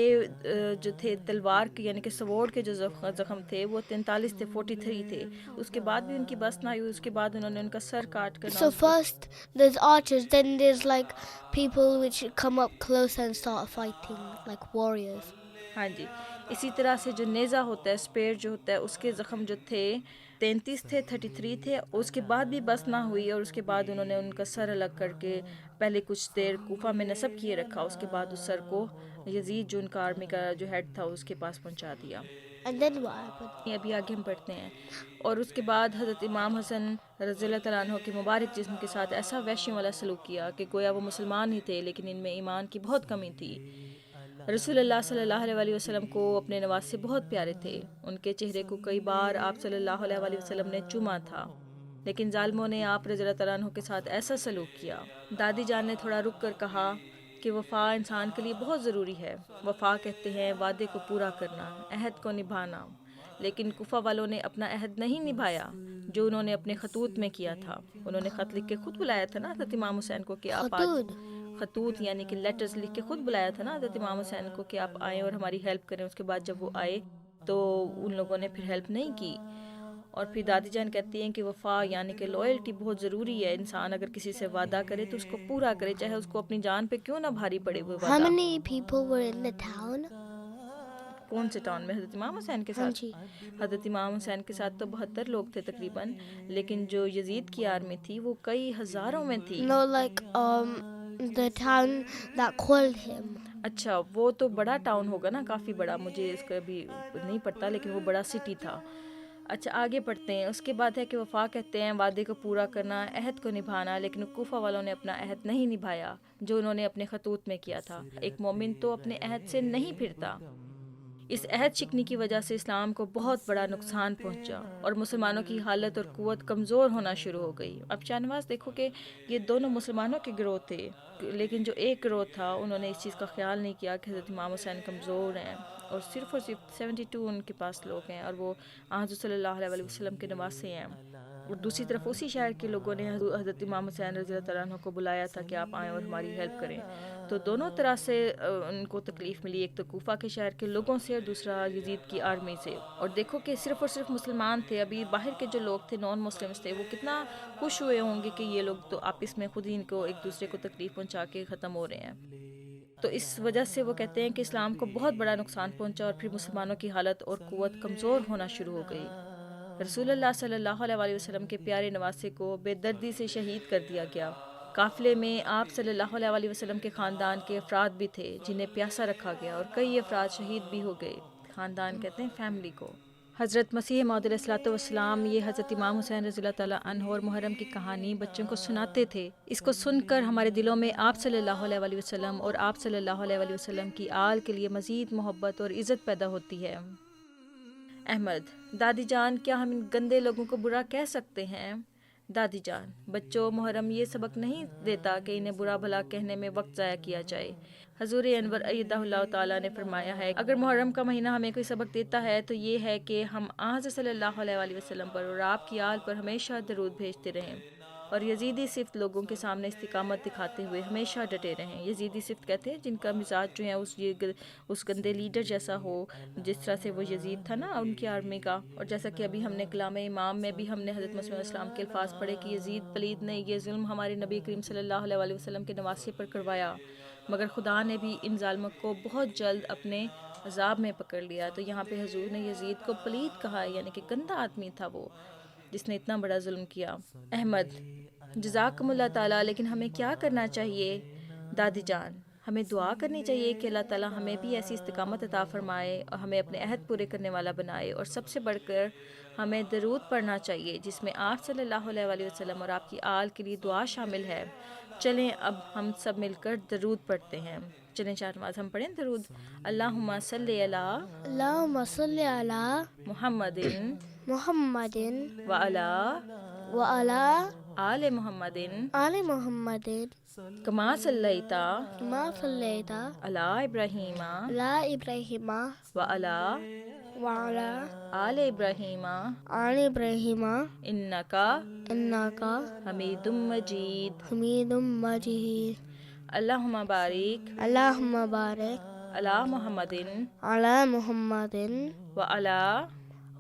جو تھے تلوار کے یعنی کہ سوورڈ کے جو زخم تھے وہ 43 تھے, 43 تھے. اس کے بعد بھی ان کی بس نہ ہوئی, اس کے بعد انہوں نے ان کا سر کاٹ کر. So first there's archers, then there's like people which come up close and start fighting like warriors. ہاں جی, اسی طرح سے جو نیزہ ہوتا ہے, اسپیئر جو ہوتا ہے, اس کے زخم جو تھے 33 تھے، 33 تھے، اس کے بعد بھی بس نہ ہوئی اور اس کے بعد انہوں نے ان کا سر الگ کر کے پہلے کچھ دیر کوفہ میں نصب کیے رکھا، اس کے بعد اس سر کو یزید جو ان کا آرمی کا جو ہیڈ تھا اس کے پاس پہنچا دیا۔ And then what happened? ابھی آگے ہم پڑھتے ہیں۔ اور اس کے بعد حضرت امام حسن رضی اللہ تعالیٰ عنہ کے مبارک جسم کے ساتھ ایسا وحشی والا سلوک کیا کہ گویا وہ مسلمان ہی تھے لیکن ان میں ایمان کی بہت کمی تھی۔ رسول اللہ صلی اللہ علیہ وسلم کو اپنے نواسے بہت پیارے تھے، ان کے چہرے کو کئی بار آپ صلی اللہ علیہ وسلم نے چوما تھا، لیکن ظالموں نے آپ رضی اللہ تعالیٰ عنہ کے ساتھ ایسا سلوک کیا۔ دادی جان نے تھوڑا رک کر کہا کہ وفا انسان کے لیے بہت ضروری ہے۔ وفا کہتے ہیں وعدے کو پورا کرنا، عہد کو نبھانا، لیکن کوفہ والوں نے اپنا عہد نہیں نبھایا جو انہوں نے اپنے خطوط میں کیا تھا۔ انہوں نے خط لکھ کے خود بلایا تھا نا حضرت امام حسین کو کہ آپ خطوط؟ خطوط یعنی کہ لیٹرز لکھ کے خود بلایا تھا نا حضرت امام حسین کو کہ آپ آئیں اور ہماری ہیلپ کریں۔ اس کے بعد جب وہ آئے تو ان لوگوں نے پھر ہیلپ نہیں کی۔ اور پھر دادی جان کہتی ہیں کہ وفا یعنی کہ لائلٹی بہت ضروری ہے۔ انسان اگر کسی سے وعدہ کرے تو اس کو پورا کرے، چاہے اس کو اپنی جان پہ کیوں نہ بھاری پڑے وہ How وعدہ۔ many people were in the town? کون سے ٹاؤن میں؟ حضرت امام حسین کے ہاں ساتھ؟ جی۔ حضرت امام حسین کے ساتھ تو 72 لوگ تھے تقریباً، لیکن جو یزید کی آرمی تھی وہ کئی ہزاروں میں تھی۔ No, like the town that killed him. اچھا، وہ تو بڑا ٹاؤن ہوگا نا، کافی بڑا، مجھے اس کا بھی نہیں پڑتا لیکن وہ بڑا سٹی تھا۔ اچھا آگے پڑھتے ہیں۔ اس کے بعد ہے کہ وفا کہتے ہیں وعدے کو پورا کرنا، عہد کو نبھانا، لیکن کوفہ والوں نے اپنا عہد نہیں نبھایا جو انہوں نے اپنے خطوط میں کیا تھا۔ ایک مومن تو اپنے عہد سے نہیں پھرتا۔ اس عہد شکنی کی وجہ سے اسلام کو بہت بڑا نقصان پہنچا اور مسلمانوں کی حالت اور قوت کمزور ہونا شروع ہو گئی۔ اب شاہ نواز دیکھو کہ یہ دونوں مسلمانوں کے گروہ تھے، لیکن جو ایک گروہ تھا انہوں نے اس چیز کا خیال نہیں کیا کہ حضرت امام حسین کمزور ہیں اور صرف 72 ان کے پاس لوگ ہیں اور وہ حضرت صلی اللہ علیہ وسلم کے نواسے ہیں۔ اور دوسری طرف اسی شہر کے لوگوں نے حضرت امام حسین رضی اللہ تعالیٰ عنہ کو بلایا تھا کہ آپ آئیں اور ہماری ہیلپ کریں۔ تو دونوں طرح سے ان کو تکلیف ملی، ایک تو کوفہ کے شہر کے لوگوں سے اور دوسرا یزید کی آرمی سے۔ اور دیکھو کہ صرف اور صرف مسلمان تھے، ابھی باہر کے جو لوگ تھے نان مسلمس تھے وہ کتنا خوش ہوئے ہوں گے کہ یہ لوگ تو آپس میں خود ہی ان کو ایک دوسرے کو تکلیف پہنچا کے ختم ہو رہے ہیں۔ تو اس وجہ سے وہ کہتے ہیں کہ اسلام کو بہت بڑا نقصان پہنچا اور پھر مسلمانوں کی حالت اور قوت کمزور ہونا شروع ہو گئی۔ رسول اللہ صلی اللہ علیہ وسلم کے پیارے نواسے کو بے دردی سے شہید کر دیا گیا۔ قافلے میں آپ صلی اللہ علیہ وسلم کے خاندان کے افراد بھی تھے جنہیں پیاسا رکھا گیا اور کئی افراد شہید بھی ہو گئے۔ خاندان کہتے ہیں فیملی کو۔ حضرت مسیح موعود علیہ الصلوۃ والسلام یہ حضرت امام حسین رضی اللہ تعالیٰ عنہ اور محرم کی کہانی بچوں کو سناتے تھے۔ اس کو سن کر ہمارے دلوں میں آپ صلی اللہ علیہ وسلم اور آپ صلی اللہ علیہ وسلم کی آل کے لیے مزید محبت اور عزت پیدا ہوتی ہے۔ احمد: دادی جان کیا ہم ان گندے لوگوں کو برا کہہ سکتے ہیں؟ دادی جان: بچوں، محرم یہ سبق نہیں دیتا کہ انہیں برا بھلا کہنے میں وقت ضائع کیا جائے۔ حضور انور ایدہ اللہ تعالیٰ نے فرمایا ہے اگر محرم کا مہینہ ہمیں کوئی سبق دیتا ہے تو یہ ہے کہ ہم حضرت صلی اللہ علیہ وسلم پر اور آپ کی آل پر ہمیشہ درود بھیجتے رہیں اور یزیدی صفت لوگوں کے سامنے استقامت دکھاتے ہوئے ہمیشہ ڈٹے رہیں۔ یزیدی صفت کہتے ہیں جن کا مزاج جو ہے اس گندے لیڈر جیسا ہو جس طرح سے وہ یزید تھا نا ان کی آرمی کا۔ اور جیسا کہ ابھی ہم نے کلام امام میں بھی ہم نے حضرت مسیح علیہ السلام کے الفاظ پڑھے کہ یزید پلید نے یہ ظلم ہمارے نبی کریم صلی اللہ علیہ وسلم کے نواسے پر کروایا، مگر خدا نے بھی ان ظالموں کو بہت جلد اپنے عذاب میں پکڑ لیا۔ تو یہاں پہ حضور نے یزید کو پلید کہا، یعنی کہ گندا آدمی تھا وہ جس نے اتنا بڑا ظلم کیا۔ احمد: جزاکم اللہ تعالیٰ، لیکن ہمیں کیا کرنا چاہیے؟ دادی جان: ہمیں دعا کرنی چاہیے کہ اللہ تعالیٰ ہمیں بھی ایسی استقامت عطا فرمائے اور ہمیں اپنے عہد پورے کرنے والا بنائے، اور سب سے بڑھ کر ہمیں درود پڑھنا چاہیے جس میں آپ صلی اللہ علیہ وسلم اور آپ کی آل کے لیے دعا شامل ہے۔ چلیں اب ہم سب مل کر درود پڑھتے ہیں۔ چلیں شاہ نواز ہم پڑھیں درود۔ اللہم صلی علی اللہم صلی علی محمد محمد وعلی آل محمد آل محمد کما صلیتا کما صلیت علی ابراہیم علی ابراہیم وعلی وعلی آل ابراہیم آل ابراہیم انکا انکا حمید مجید۔ حمید مجید۔ اللہم بارک اللہم بارک علی محمد علی محمد وعلی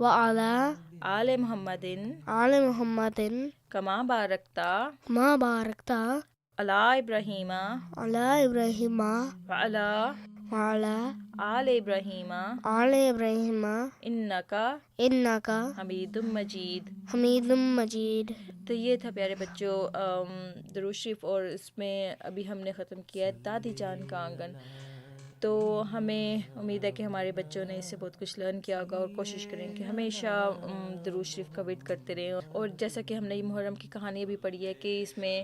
وعلی آل محمد آل محمد کما بارکتا ما بارکتا علی ابراہیم علی ابراہیم وعلی وعلى آل ابراہیم آل إبراهيم انکا إنك حمید مجید. حميد مجيد. تو یہ تھا پیارے بچوں درود شریف، اور اس میں ابھی ہم نے ختم کیا ہے دادی جان کا آنگن. تو ہمیں امید ہے کہ ہمارے بچوں نے اس سے بہت کچھ لرن کیا ہوگا، اور کوشش کریں کہ ہمیشہ درود شریف کا ورد کرتے رہیں. اور جیسا کہ ہم نے یہ محرم کی کہانی بھی پڑھی ہے کہ اس میں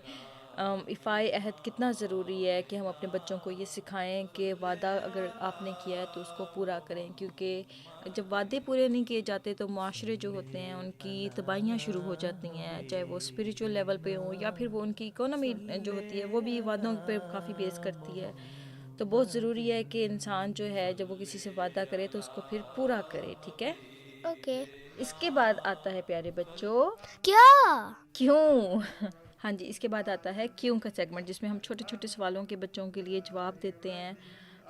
ایفائے عہد کتنا ضروری ہے کہ ہم اپنے بچوں کو یہ سکھائیں کہ وعدہ اگر آپ نے کیا ہے تو اس کو پورا کریں، کیونکہ جب وعدے پورے نہیں کیے جاتے تو معاشرے جو ہوتے ہیں ان کی تباہیاں شروع ہو جاتی ہیں، چاہے وہ اسپریچول لیول پہ ہوں یا پھر وہ ان کی اکانومی جو ہوتی ہے وہ بھی وعدوں پہ کافی بیس کرتی ہے. تو بہت ضروری ہے کہ انسان جو ہے جب وہ کسی سے وعدہ کرے تو اس کو پھر پورا کرے. ٹھیک ہے. اوکے. اس کے بعد آتا ہے پیارے بچوں کیا؟ کیوں. ہاں جی، اس کے بعد آتا ہے کیوں کا سیگمنٹ، جس میں ہم چھوٹے چھوٹے سوالوں کے بچوں کے لیے جواب دیتے ہیں.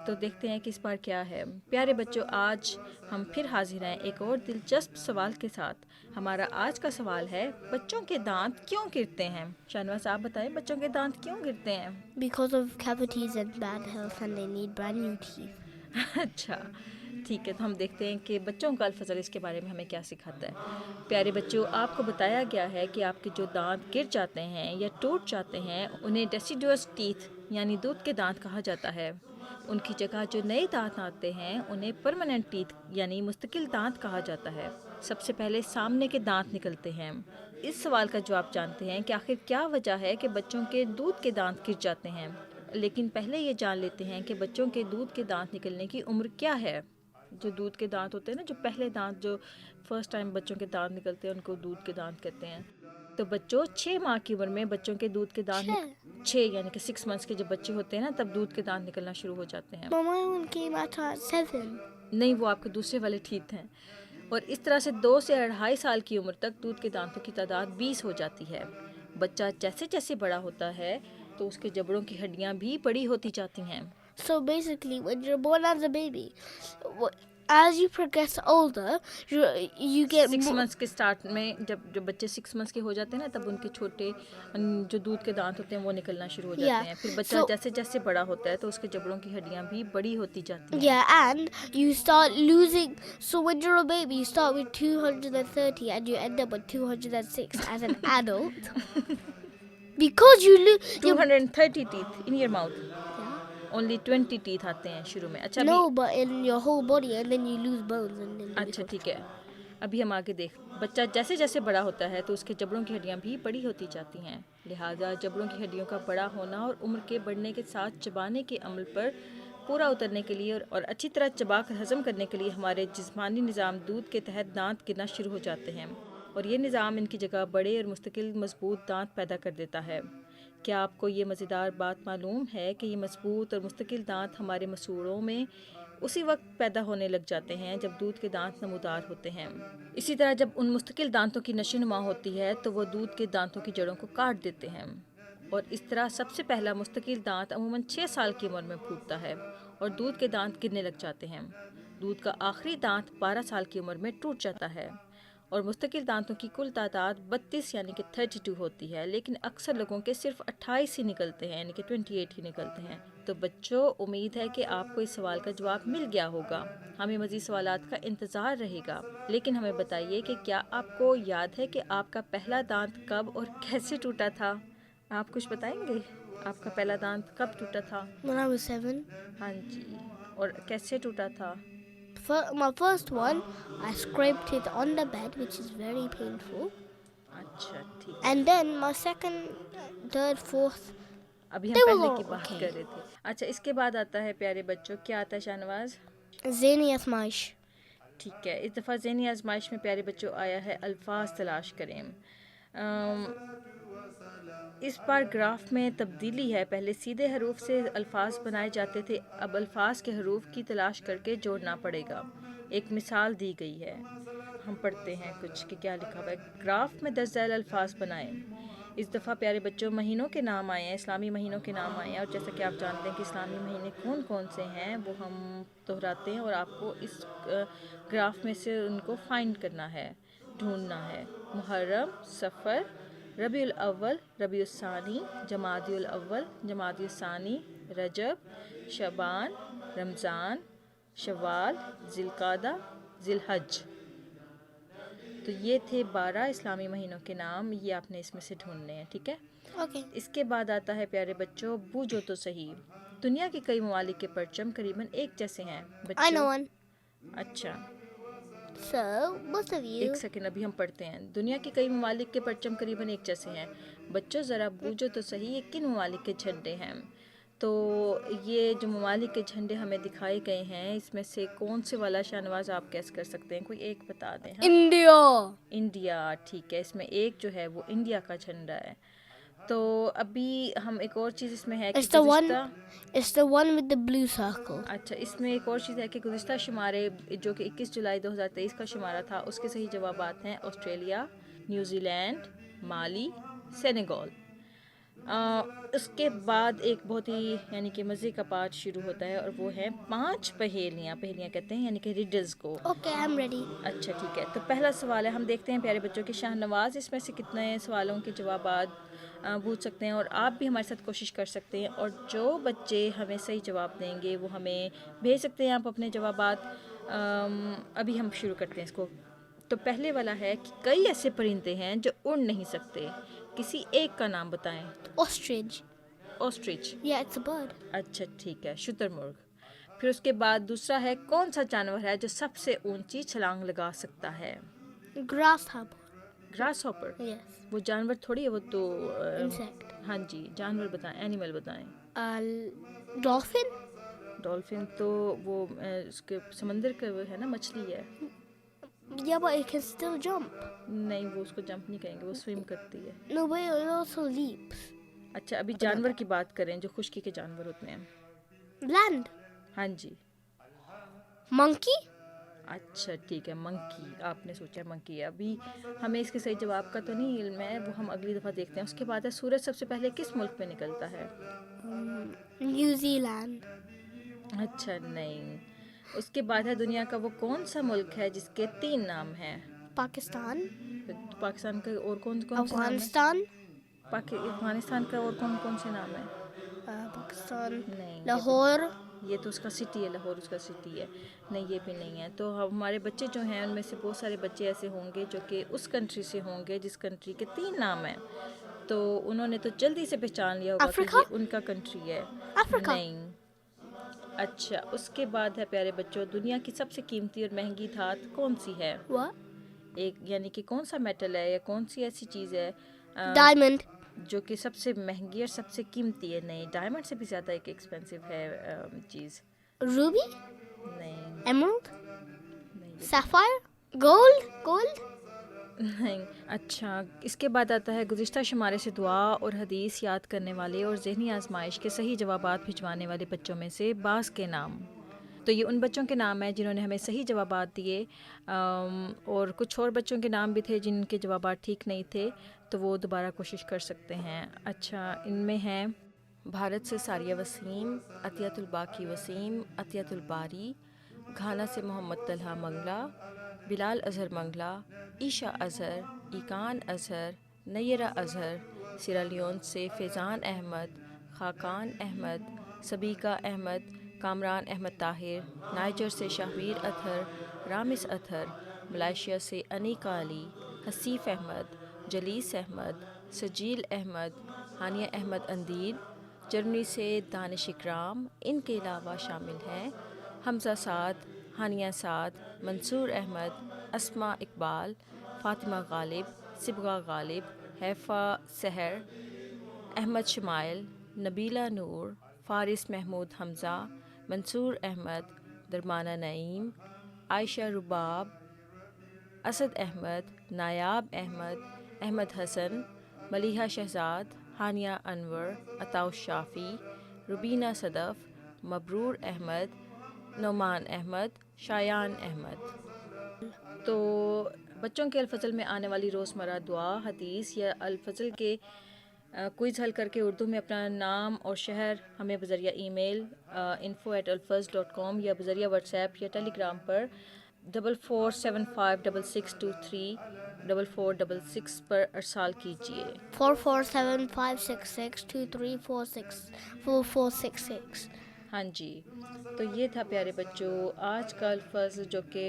تو دیکھتے ہیں کہ اس بار کیا ہے. پیارے بچوں، آج ہم پھر حاضر ہیں ایک اور دلچسپ سوال کے ساتھ. ہمارا آج کا سوال ہے بچوں کے دانت کیوں گرتے ہیں؟ شاہنواز آپ بتائیں بچوں کے دانت کیوں گرتے ہیں؟ Because of cavities and bad health and they need brand new teeth. اچھا ٹھیک ہے، تو ہم دیکھتے ہیں کہ بچوں کا الفضل اس کے بارے میں ہمیں کیا سکھاتا ہے. پیارے بچوں، آپ کو بتایا گیا ہے کہ آپ کے جو دانت گر جاتے ہیں یا ٹوٹ جاتے ہیں انہیں ڈیسیڈوس ٹیتھ یعنی دودھ کے دانت کہا جاتا ہے. ان کی جگہ جو نئے دانت آتے ہیں انہیں پرماننٹ ٹیتھ یعنی مستقل دانت کہا جاتا ہے. سب سے پہلے سامنے کے دانت نکلتے ہیں. اس سوال کا جواب جانتے ہیں کہ آخر کیا وجہ ہے کہ بچوں کے دودھ کے دانت گر جاتے ہیں. لیکن پہلے یہ جان لیتے ہیں کہ بچوں کے دودھ کے دانت نکلنے کی عمر کیا ہے. جو دودھ کے دانت ہوتے ہیں نا، جو پہلے دانت جو فرسٹ ٹائم بچوں کے دانت نکلتے ہیں ان کو دودھ کے دانت کہتے ہیں. تو بچوں 6 ماہ کی عمر میں بچوں کے دودھ کے دانت 6 یعنی کہ 6 منتھس کے جب بچے ہوتے ہیں نا تب دودھ کے دانت نکلنا شروع ہو جاتے ہیں. Mama, one came out at 7. نہیں، وہ آپ کے دوسرے والے ٹھیک ہیں. اور اس طرح سے 2 سے 2.5 سال کی عمر تک دودھ کے دانتوں کی تعداد 20 ہو جاتی ہے. بچہ جیسے جیسے بڑا ہوتا ہے تو اس کے جبڑوں کی ہڈیاں بھی بڑی ہوتی جاتی ہیں. So basically, when you're born as a baby, as you progress older, you get 6 months کے سٹارٹ میں جب بچے 6 منتھس کے ہو جاتے ہیں نا تب ان کے چھوٹے جو دودھ کے دانت ہوتے ہیں وہ نکلنا شروع ہو جاتے ہیں. پھر بچہ جیسے جیسے بڑا ہوتا ہے تو اس کے جبڑوں کی ہڈیاں بھی بڑی ہوتی جاتی ہیں. Yeah, and you start losing. So when you're a baby, you start with 230 and you end up with 206 as an adult. Because you lose 230 teeth in your mouth. Only 20 teeth آتے ہیں شروع میں. اچھا No, but in your whole body, and then you lose bones, and then you اچھا ٹھیک ہے، ابھی ہم آگے دیکھ. بچہ جیسے جیسے بڑا ہوتا ہے تو اس کے جبڑوں کی ہڈیاں بھی بڑی ہوتی جاتی ہیں. لہٰذا جبڑوں کی ہڈیوں کا بڑا ہونا اور عمر کے بڑھنے کے ساتھ چبانے کے عمل پر پورا اترنے کے لیے اور اچھی طرح چبا کر ہضم کرنے کے لیے ہمارے جسمانی نظام دودھ کے تحت دانت گرنا شروع ہو جاتے ہیں، اور یہ نظام ان کی جگہ بڑے اور مستقل مضبوط دانت پیدا کر دیتا ہے. کیا آپ کو یہ مزیدار بات معلوم ہے کہ یہ مضبوط اور مستقل دانت ہمارے مسوڑوں میں اسی وقت پیدا ہونے لگ جاتے ہیں جب دودھ کے دانت نمودار ہوتے ہیں. اسی طرح جب ان مستقل دانتوں کی نشو نما ہوتی ہے تو وہ دودھ کے دانتوں کی جڑوں کو کاٹ دیتے ہیں، اور اس طرح سب سے پہلا مستقل دانت عموماً 6 سال کی عمر میں پھوٹتا ہے اور دودھ کے دانت گرنے لگ جاتے ہیں. دودھ کا آخری دانت 12 سال کی عمر میں ٹوٹ جاتا ہے، اور مستقل دانتوں کی کل تعداد 32 یعنی کہ 32 ہوتی ہے، لیکن اکثر لوگوں کے صرف 28 ہی نکلتے ہیں یعنی کہ 28 ہی نکلتے ہیں. تو بچوں، امید ہے کہ آپ کو اس سوال کا جواب مل گیا ہوگا. ہمیں مزید سوالات کا انتظار رہے گا، لیکن ہمیں بتائیے کہ کیا آپ کو یاد ہے کہ آپ کا پہلا دانت کب اور کیسے ٹوٹا تھا؟ آپ کچھ بتائیں گے؟ آپ کا پہلا دانت کب ٹوٹا تھا؟ When I was 7. ہاں جی، اور کیسے ٹوٹا تھا؟ My first one, I scraped it on the bed, which is very painful. اچھا ٹھیک. And then my second, third, fourth, ابھی ہم they were پہلے all کی بات okay. کر رہے تھے. اچھا، اس کے بعد آتا ہے پیارے بچوں، کیا آتا ہے شاہنواز؟ ذہنی آزمائش. ٹھیک ہے، اس دفعہ ذہنی آزمائش میں پیارے بچوں آیا ہے الفاظ تلاش کریں. اس بار گراف میں تبدیلی ہے. پہلے سیدھے حروف سے الفاظ بنائے جاتے تھے، اب الفاظ کے حروف کی تلاش کر کے جوڑنا پڑے گا. ایک مثال دی گئی ہے، ہم پڑھتے ہیں کچھ کہ کیا لکھا ہوا ہے. گراف میں درج ذیل الفاظ بنائیں. اس دفعہ پیارے بچوں مہینوں کے نام آئے ہیں، اسلامی مہینوں کے نام آئے ہیں، اور جیسا کہ آپ جانتے ہیں کہ اسلامی مہینے کون کون سے ہیں وہ ہم دہراتے ہیں، اور آپ کو اس گراف میں سے ان کو فائنڈ کرنا ہے، ڈھونڈنا ہے. محرم، صفر، ربیع الاول، ربیع الثانی، جمادی الاول، جمادی الثانی، رجب، شعبان، رمضان، شوال، ذی القعدہ، ذی الحج۔ تو یہ تھے 12 اسلامی مہینوں کے نام، یہ آپ نے اس میں سے ڈھونڈنے ہیں، ٹھیک ہے؟ Okay. اس کے بعد آتا ہے پیارے بچوں، بوجھو تو صحیح۔ دنیا کے کئی ممالک کے پرچم قریباً ایک جیسے ہیں بچوں۔ I know one. اچھا So, both of you. ایک سیکنڈ، ابھی ہم پڑھتے ہیں۔ دنیا کے کئی ممالک کے پرچم قریباً ایک جیسے ہیں بچوں، ذرا بوجھو تو صحیح یہ کن ممالک کے جھنڈے ہیں؟ تو یہ جو ممالک کے جھنڈے ہمیں دکھائے گئے ہیں، اس میں سے کون سے والا شاہ نواز آپ کیس کر سکتے ہیں؟ کوئی ایک بتا دیں۔ ہاں، India. انڈیا، ٹھیک ہے، اس میں ایک جو ہے وہ انڈیا کا جھنڈا ہے۔ تو ابھی ہم ایک اور چیز اس میں ہے کہ It's the one. گزشتہ، It's the one with the blue circle. اچھا اس میں ایک اور چیز ہے کہ گزشتہ شمارے جو کہ 21 جولائی 2023 کا شمارہ تھا، اس کے صحیح جوابات ہیں آسٹریلیا، نیوزی لینڈ، مالی، سینیگال۔ اس کے بعد ایک بہت ہی یعنی کہ مزے کا پارٹ شروع ہوتا ہے، اور وہ ہے 5 پہیلیاں کہتے ہیں یعنی کہ ریڈلز کو۔ Okay, I'm ready. اچھا ٹھیک ہے، تو پہلا سوال ہے، ہم دیکھتے ہیں پیارے بچوں کہ شاہ نواز اس میں سے کتنے سوالوں کے جوابات پوچھ سکتے ہیں، اور آپ بھی ہمارے ساتھ کوشش کر سکتے ہیں، اور جو بچے ہمیں صحیح جواب دیں گے وہ ہمیں بھیج سکتے ہیں آپ اپنے جوابات۔ ابھی ہم شروع کرتے ہیں اس کو۔ تو پہلے والا ہے کہ کئی ایسے پرندے ہیں جو اڑ نہیں سکتے، کسی ایک کا نام بتائیں۔ Ostrich. Ostrich, Yeah, it's a bird. اچھا ٹھیک ہے، شتر مرغ۔ پھر اس کے بعد دوسرا ہے، کون سا جانور ہے جو سب سے اونچی چھلانگ لگا سکتا ہے؟ Grasshopper. Grasshopper, Yes. وہ جانور تھوڑی ہے، وہ تو Insect. ہاں جی، جانور بتائیں، اینیمل بتائیں۔ Dolphin. ڈولفن تو وہ اس کے سمندر کا وہ ہے نا، مچھلی ہے۔ Yeah, but it can still jump. نہیں، وہ اس کو جمپ نہیں کہیں گے، وہ سوئم کرتی ہے۔ No, but it also leaps. اچھا ابھی جانور کی بات کریں جو خشکی کے جانور ہوتے ہیں۔ Land. ہاں جی، Monkey. اچھا ٹھیک ہے، منکی، آپ نے سوچا منکی ہے۔ ابھی ہمیں اس کے صحیح جواب کا تو نہیں علم ہے، وہ ہم اگلی دفعہ دیکھتے ہیں۔ اس کے بعد ہے، سورج سب سے پہلے کس ملک میں نکلتا ہے؟ New Zealand. اچھا نہیں۔ اس کے بعد ہے، دنیا کا وہ کون سا ملک ہے جس کے 3 نام ہیں؟ Pakistan. پاکستان کا اور کون سے نام ہے؟ Afghanistan. افغانستان کا اور کون سے نام ہے؟ Pakistan. نہیں، Lahore. یہ تو اس کا سٹی ہے، لاہور اس کا سٹی ہے۔ نہیں، یہ بھی نہیں ہے۔ تو ہمارے بچے جو ہیں ان میں سے بہت سارے بچے ایسے ہوں گے جو کہ اس کنٹری سے ہوں گے جس کنٹری کے 3 نام ہیں، تو انہوں نے تو جلدی سے پہچان لیا ہوگا کہ Africa? یہ ان کا کنٹری ہے۔ Africa. نہیں۔ اچھا اس کے بعد ہے پیارے بچوں، دنیا کی سب سے قیمتی اور مہنگی دھات کون سی ہے؟ What? ایک یعنی کہ کون سا میٹل ہے یا کون سی ایسی چیز ہے Diamond. جو کہ سب سے مہنگی اور سب سے قیمتی ہے؟ نہیں، ڈائمنڈ سے بھی زیادہ ایک ایکسپینسو ہے چیز۔ Ruby. نہیں Emerald. نہیں Sapphire. Gold. نہیں۔ اچھا اس کے بعد آتا ہے، گزشتہ شمارے سے دعا اور حدیث یاد کرنے والے اور ذہنی آزمائش کے صحیح جوابات بھجوانے والے بچوں میں سے بعض کے نام۔ تو یہ ان بچوں کے نام ہیں جنہوں نے ہمیں صحیح جوابات دیے، اور کچھ اور بچوں کے نام بھی تھے جن کے جوابات ٹھیک نہیں تھے، تو وہ دوبارہ کوشش کر سکتے ہیں۔ اچھا ان میں ہیں، بھارت سے ساریہ وسیم، عطیت الباقی وسیم، عطیت الباری، گھانا سے محمد طلحہ منگلا، بلال اظہر منگلا، عیشا اظہر، ایکان اظہر، نیرہ اظہر، سیرالیون سے فیضان احمد، خاقان احمد، سبیکہ احمد، کامران احمد طاہر، نائجر سے شاہویر اطہر، رامس اطہر، ملائیشیا سے انیکا علی، حسیف احمد، جلیس احمد، سجیل احمد، ہانیہ احمد اندیر، جرمنی سے دانش اکرام۔ ان کے علاوہ شامل ہیں حمزہ سعد، ہانیہ سعد، منصور احمد، اسماء اقبال، فاطمہ غالب، صبغہ غالب، حیفا سحر، احمد شمائل، نبیلہ نور، فارس محمود حمزہ، منصور احمد، درمانہ نعیم، عائشہ رباب، اسد احمد، نایاب احمد، احمد حسن، ملیحہ شہزاد، ہانیہ انور، عطاء الشافی، ربینہ صدف، مبرور احمد، نعمان احمد، شایان احمد۔ تو بچوں کے الفضل میں آنے والی روزمرہ دعا، حدیث یا الفضل کے کوئز حل کر کے اردو میں اپنا نام اور شہر ہمیں بذریعہ ای میل info@alfaz.com یا بذریعہ واٹس ایپ یا ٹیلی گرام پر 447566234466 پر ارسال کیجیے۔ 447-566-2346-4466. ہاں جی، تو یہ تھا پیارے بچوں آج کا الفاظ جو کہ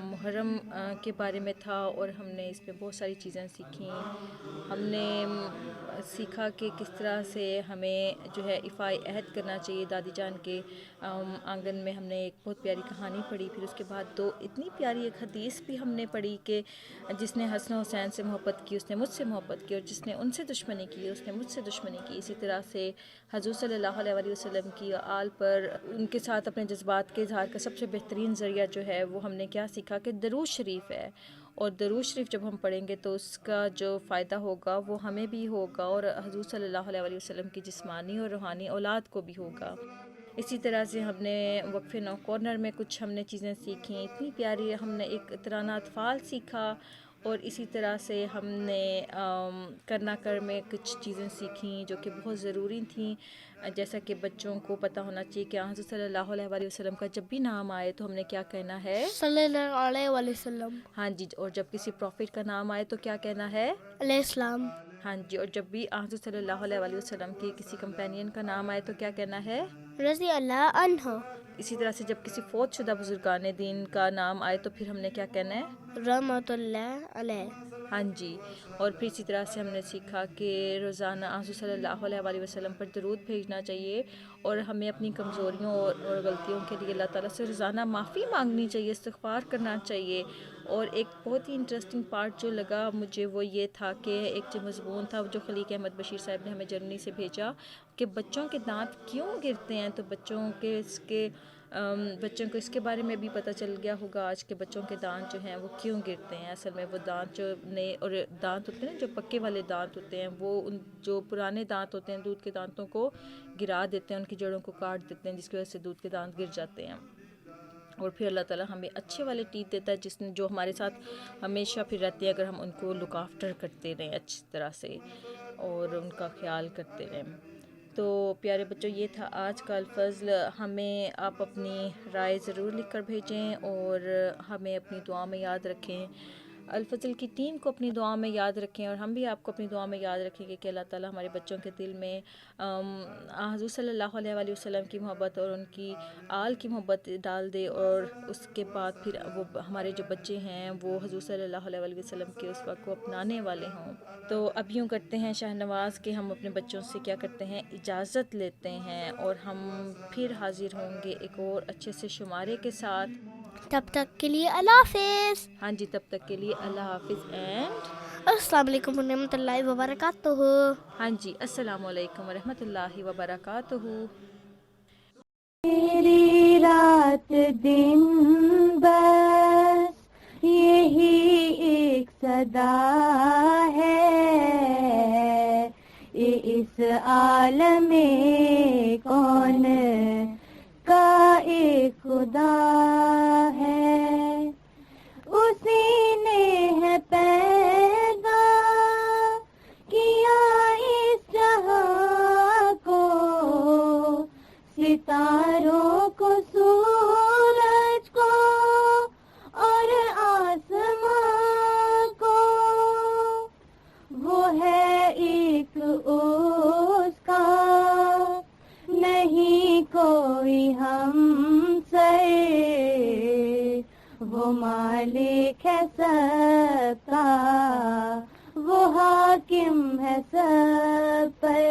محرم کے بارے میں تھا، اور ہم نے اس میں بہت ساری چیزیں سیکھیں. ہم نے سیکھا کہ کس طرح سے ہمیں جو ہے ایفائے عہد کرنا چاہیے. دادی جان کے آنگن میں ہم نے ایک بہت پیاری کہانی پڑھی، پھر اس کے بعد دو اتنی پیاری ایک حدیث بھی ہم نے پڑھی کہ جس نے حسن و حسین سے محبت کی اس نے مجھ سے محبت کی، اور جس نے ان سے دشمنی کی اس نے مجھ سے دشمنی کی. اسی طرح سے حضور صلی اللہ علیہ وآلہ وسلم کی آل پر ان کے ساتھ اپنے جذبات کے اظہار کا سب سے بہترین ذریعہ جو ہے وہ ہم نے کیا سیکھا کہ درود شریف ہے. اور درود شریف جب ہم پڑھیں گے تو اس کا جو فائدہ ہوگا وہ ہمیں بھی ہوگا اور حضور صلی اللہ علیہ وآلہ وسلم کی جسمانی اور روحانی اولاد کو بھی ہوگا. اسی طرح سے ہم نے وقفے نو کارنر میں کچھ ہم نے چیزیں سیکھیں اتنی پیاری. ہم نے ایک ترانہ اطفال سیکھا، اور اسی طرح سے ہم نے کرنا کر میں کچھ چیزیں سیکھیں جو کہ بہت ضروری تھیں، جیسا کہ بچوں کو پتہ ہونا چاہیے کہ حضرت صلی اللہ علیہ وآلہ وسلم کا جب بھی نام آئے تو ہم نے کیا کہنا ہے، صلی اللہ علیہ وسلم. ہاں جی. اور جب کسی پروفٹ کا نام آئے تو کیا کہنا ہے، علیہ السلام. ہاں جی. اور جب بھی حضرت صلی اللہ علیہ وآلہ وسلم کے کسی کمپینین کا نام آئے تو کیا کہنا ہے، رضی اللہ عنہ. اسی طرح سے جب کسی فوت شدہ بزرگان دین کا نام آئے تو پھر ہم نے کیا کہنا ہے، رحمت اللہ علیہ. ہاں جی. اور پھر اسی طرح سے ہم نے سیکھا کہ روزانہ حضور صلی اللہ علیہ وآلہ وسلم پر درود بھیجنا چاہیے، اور ہمیں اپنی کمزوریوں اور غلطیوں کے لیے اللہ تعالیٰ سے روزانہ معافی مانگنی چاہیے، استغفار کرنا چاہیے. اور ایک بہت ہی انٹرسٹنگ پارٹ جو لگا مجھے وہ یہ تھا کہ ایک جو مضمون تھا جو خلیق احمد بشیر صاحب نے ہمیں جرمنی سے بھیجا کہ بچوں کے دانت کیوں گرتے ہیں. تو بچوں کو اس کے بارے میں بھی پتہ چل گیا ہوگا آج کے بچوں کے دانت جو ہیں وہ کیوں گرتے ہیں. اصل میں وہ دانت جو نئے اور دانت ہوتے ہیں جو پکے والے دانت ہوتے ہیں وہ ان جو پرانے دانت ہوتے ہیں دودھ کے دانتوں کو گرا دیتے ہیں، ان کی جڑوں کو کاٹ دیتے ہیں، جس کی وجہ سے دودھ کے دانت گر جاتے ہیں. اور پھر اللہ تعالیٰ ہمیں اچھے والے ٹیتھ دیتا ہے جو ہمارے ساتھ ہمیشہ پھر رہتے ہیں اگر ہم ان کو لک آفٹر کرتے رہیں اچھی طرح سے اور ان کا خیال کرتے رہیں. تو پیارے بچوں یہ تھا آج کا الفضل. ہمیں آپ اپنی رائے ضرور لکھ کر بھیجیں اور ہمیں اپنی دعا میں یاد رکھیں. الفضل کی ٹیم کو اپنی دعا میں یاد رکھیں، اور ہم بھی آپ کو اپنی دعا میں یاد رکھیں گے کہ اللہ تعالیٰ ہمارے بچوں کے دل میں حضور صلی اللہ علیہ وآلہ وسلم کی محبت اور ان کی آل کی محبت ڈال دے، اور اس کے بعد پھر وہ ہمارے جو بچے ہیں وہ حضور صلی اللہ علیہ وآلہ وسلم کے اس وقت کو اپنانے والے ہوں. تو اب یوں کرتے ہیں شاہ نواز کہ ہم اپنے بچوں سے کیا کرتے ہیں، اجازت لیتے ہیں، اور ہم پھر حاضر ہوں گے ایک اور اچھے سے شمارے کے ساتھ. تب تک کے لیے اللہ حافظ. ہاں جی، تب تک کے لیے اللہ حافظ اینڈ السلام علیکم ورحمۃ اللہ وبرکاتہ. ہاں جی، السلام علیکم ورحمۃ اللہ وبرکاتہ. میری رات دن بس یہی ایک صدا ہے، اس عالم کون کا ایک خدا ہے، اسی نے ہے پیدا کیا اس جہاں کو، ستاروں کو، سورج کو اور آسمان کو. وہ ہے ایک اس کا نہیں کوئی ہم سے، وہ مالک ہے سب کا، وہ حاکم ہے سب پر.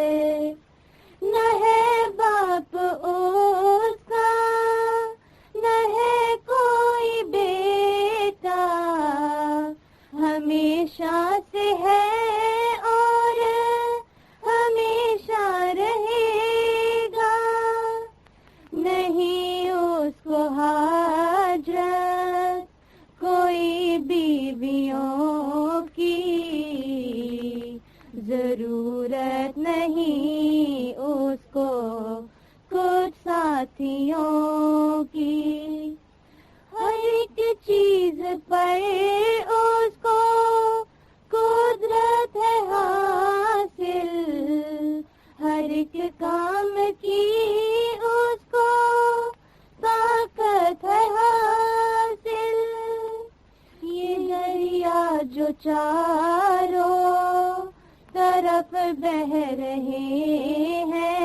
نہ ہے باپ اس کا، نہ ہے کوئی بیٹا، ہمیشہ سے ہے اور ہمیشہ رہے گا. نہیں اس کو حاجت کوئی بیویوں کی، ضرورت نہیں اس کو کچھ ساتھیوں کی. ہر ایک چیز پر اس کو قدرت ہے حاصل، ہر ایک کام کی اس کو طاقت ہے حاصل. یہ دریا جو چاروں طرف بہ رہے ہیں،